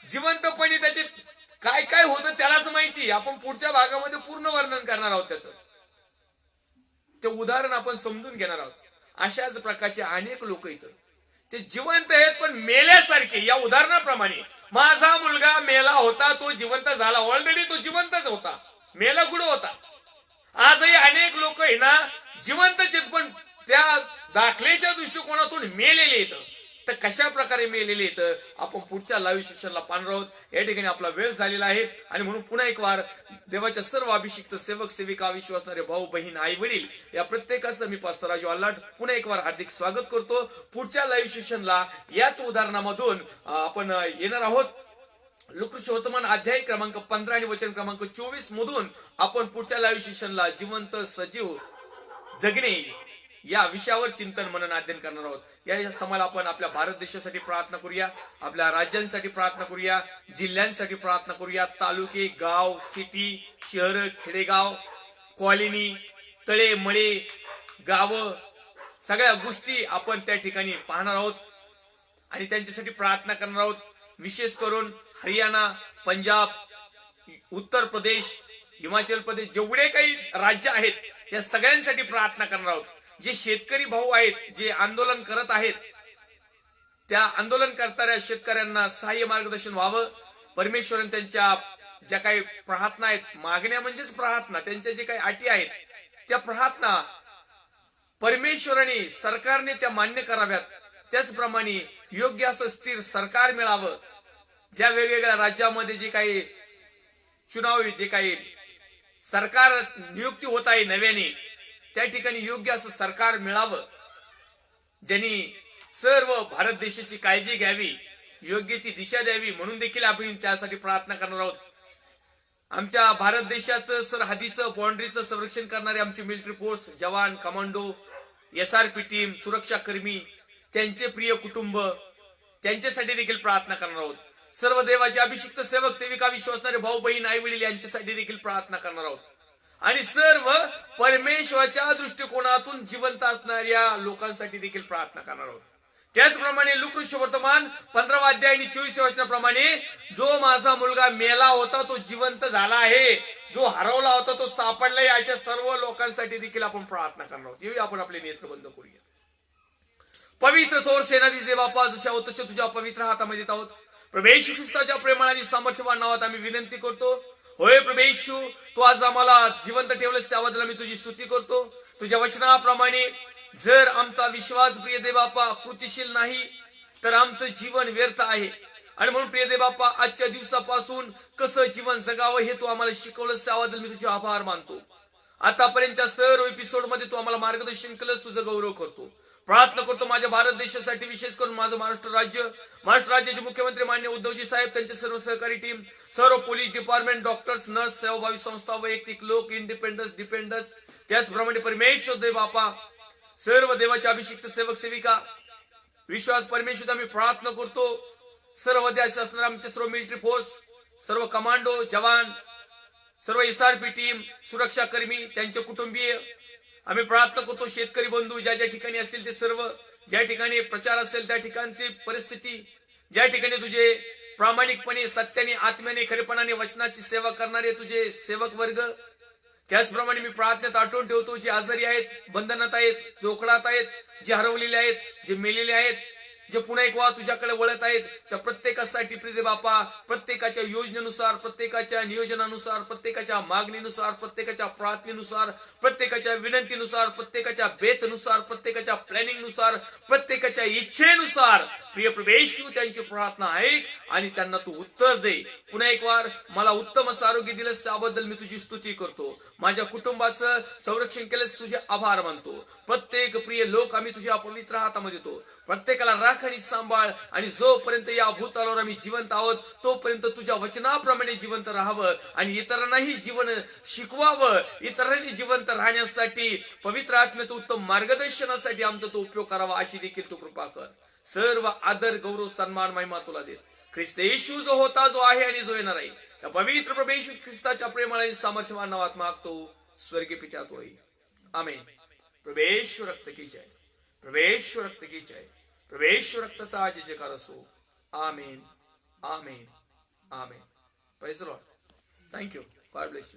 जिवंतपणे त्याचे काय काय होतं त्यालाच माहिती. आपण पुढच्या भागामध्ये पूर्ण वर्णन करणार आहोत त्याचं, ते उदाहरण आपण समजून घेणार आहोत. अशाच प्रकारचे अनेक लोक इथं ते जिवंत आहेत पण मेल्यासारखे. या उदाहरणाप्रमाणे माझा मुलगा मेला होता, तो जिवंत झाला. ऑलरेडी तो जिवंतच होता, मेला कुठं होता. आजही अनेक लोक आहे ना जिवंतच आहेत पण त्या दाखलेच्या दृष्टिकोनातून मेलेले येतं. तर कशा प्रकारे मेलेले येतं आपण पुढच्या लाईव्ह सेशनला पाहणार आहोत. या ठिकाणी आपला वेळ झालेला आहे आणि म्हणून पुन्हा एक वार देवाच्या सर्व अभिषिक्त सेवक सेविका, विश्वासणारे भाऊ बहीण, आई वडील या प्रत्येकाचं मी पास्टर राजू आल्हाट पुन्हा एक वार हार्दिक स्वागत करतो. पुढच्या लाईव्ह सेशनला याच उदाहरणामधून आपण येणार आहोत. लुकशवर्तमान अध्याय क्रमांक 15 आणि वचन क्रमांक 24 मधून आपण पुढच्या लाईव्ह सेशनला जिवंत सजीव जगणे या विषयावर चिंतन मनन अध्ययन करणार आहोत. या समाला आपण आपल्या भारत देशासाठी प्रार्थना करूया, आपल्या राज्यांसाठी प्रार्थना करूया, जिल्ह्यांसाठी प्रार्थना करूया, तालुके, गाव, सिटी, शहर, खेडेगाव, कॉलनी, तळे मळे, गाव, सगळ्या गोष्टी आपण त्या ठिकाणी पाहणार आहोत आणि त्यांच्यासाठी प्रार्थना करणार आहोत. विशेष करून हरियाणा, पंजाब, उत्तर प्रदेश, हिमाचल प्रदेश, जेवढे काही राज्य आहेत या सगळ्यांसाठी प्रार्थना करणार आहोत. जे शेतकरी भाऊ आहेत, जे आंदोलन करत आहेत, त्या आंदोलन करणाऱ्या शेतकऱ्यांना सहाय्य मार्गदर्शन व्हावं. परमेश्वराने त्यांच्या ज्या काही प्रार्थना आहेत, मागण्या म्हणजेच प्रार्थना, त्यांच्या जे काही अटी आहेत त्या प्रार्थना परमेश्वराने, सरकारने त्या मान्य कराव्यात. त्याचप्रमाणे योग्य असं स्थिर सरकार मिळावं. ज्या वेगवेगळ्या राज्यामध्ये जे काही चुनाव, जे काही सरकार नियुक्ती होत आहे नव्याने, त्या ठिकाणी योग्य असं सरकार मिळावं, ज्यांनी सर्व भारत देशाची काळजी घ्यावी, योग्य ती दिशा द्यावी. म्हणून देखील आपण त्यासाठी प्रार्थना करणार आहोत. आमच्या भारत देशाचं सरहदीचं, बाउंड्रीचं संरक्षण करणारे आमचे मिलिटरी फोर्स, जवान, कमांडो, SRP टीम, सुरक्षा कर्मी, त्यांचे प्रिय कुटुंब, त्यांच्यासाठी देखील प्रार्थना करणार आहोत. सर्व देवाचे अभिषिक्त सेवक सेविका, विश्वासणारे भाऊ बहीण, आई वडील यांच्यासाठी देखील प्रार्थना करणार आहोत. आणि सर्व परमेश्वराच्या दृष्टिकोनातून जिवंत असणाऱ्या लोकांसाठी देखील प्रार्थना करणार आहोत. त्याचप्रमाणे लुकशवर्तमान 15 अध्याय आणि 24 वचनाप्रमाणे जो माझा मुलगा मेला होता तो जिवंत झाला आहे, जो हरवला होता तो सापडलाय, अशा सर्व लोकांसाठी देखील आपण प्रार्थना करणार आहोत. येऊया आपण आपले नेत्र बंद करूया. पवित्र थोर सेनाधीश देव बापा, जसे आहोत तसे तुझ्या पवित्र हातामध्ये येत आहोत. प्रभू येशू ख्रिस्ताच्या प्रेमाने आणि सामर्थ्यवान नावात आम्ही विनंती करतो. होय प्रभू येशू, तू आज आम्हाला जिवंत ठेवलंस त्याबद्दल आम्ही तुझी स्तुती करतो. तुझ्या वचनाप्रमाणे जर आमचा विश्वास प्रिय देव बापा कृतीशील नाही तर आमचं जीवन व्यर्थ आहे. आणि म्हणून प्रिय देव बापा, आजच्या दिवसापासून कसं जीवन जगावं हे तू आम्हाला शिकवलंस त्याबद्दल मी तुझे आभार मानतो. आतापर्यंतच्या सर्व एपिसोड मध्ये तू आम्हाला मार्गदर्शन केलंस, तुझं गौरव करतो. प्रार्थना करतो माझ्या भारत देशासाठी, विशेष करून माझं महाराष्ट्र राज्याचे मुख्यमंत्री माननीय उद्धवजी साहेब, त्यांचे सर्व सहकारी टीम, सर्व पोलीस डिपार्टमेंट, डॉक्टर्स, नर्स, सेवाभावी संस्था, वैयक्तिक लोक, डिपेंडन्स, त्याचप्रमाणे परमेश्वर देव बापा, सर्व देवाचे अभिषिक्त सेवक सेविका, विश्वास परमेश्वर आम्ही प्रार्थना करतो. सर्व देश असणारे आमचे सर्व मिलिटरी फोर्स, सर्व कमांडो जवान, सर्व SRP टीम, सुरक्षा कर्मी, त्यांचे कुटुंबीय, आम्ही प्रार्थना करतो. शेतकरी बंधू ज्या ज्या ठिकाणी असतील ते सर्व, ज्या ठिकाणी प्रचार असेल त्या ठिकाणची परिस्थिती, ज्या ठिकाणी तुझे प्रामाणिकपणे सत्याने आत्म्याने खरेपणाने वचनाची सेवा करणारे तुझे सेवक वर्ग, त्याचप्रमाणे मी प्रार्थनेत आठवण ठेवतो जे आजारी आहेत, बंधनात आहेत, जोखडात आहेत, जे हरवलेले आहेत, जे मेलेले आहेत, जे पुन्हा एक वेळा तुझ्याकडे वळत आहेत, त्या प्रत्येकासाठी प्रिय बापा, प्रत्येकाच्या योजनेनुसार, प्रत्येकाच्या नियोजनानुसार, प्रत्येकाच्या मागणीनुसार, प्रत्येकाच्या प्रार्थनेनुसार, प्रत्येकाच्या विनंतीनुसार, प्रत्येकाच्या बेतनुसार, प्रत्येकाच्या प्लॅनिंगनुसार, प्रत्येकाच्या इच्छेनुसार प्रिय प्रभू त्यांची प्रार्थना ऐक आणि त्यांना तू उत्तर दे. पुन्हा एक वार मला उत्तम असं आरोग्य दिलंस त्याबद्दल मी तुझी स्तुती करतो. माझ्या कुटुंबाचं संरक्षण केलंस, तुझे आभार मानतो. प्रत्येक प्रिय लोक आम्ही तुझ्या पवित्र हातामध्ये देतो. प्रत्येकाला राख आणि सांभाळ, आणि जोपर्यंत या भूतलावर आम्ही जिवंत आहोत तोपर्यंत तुझ्या वचनाप्रमाणे जिवंत राहावं आणि इतरांनाही जीवन शिकवावं. इतरांनी जिवंत राहण्यासाठी पवित्र आत्म्याचं उत्तम मार्गदर्शनासाठी आमचा तो उपयोग करावा अशी देखील तू कृपा कर. सर्व आदर गौरव सन्मान महिमा तुला देत ख्रिस्त येशू जो होता, जो आहे आणि जो येणार आहे, त्या पवित्र प्रभू येशू ख्रिस्ताच्या प्रेमाला आणि सामर्थ्यवान नावात मागतो, स्वर्गीय पिता तोही. आमेन. प्रभू येशू रक्त की जय, प्रभू येशू रक्त की जय, प्रभू येशू रक्ताचा आज जयकार असो. Amen, amen, amen. Praise the lord. Thank you. God bless you.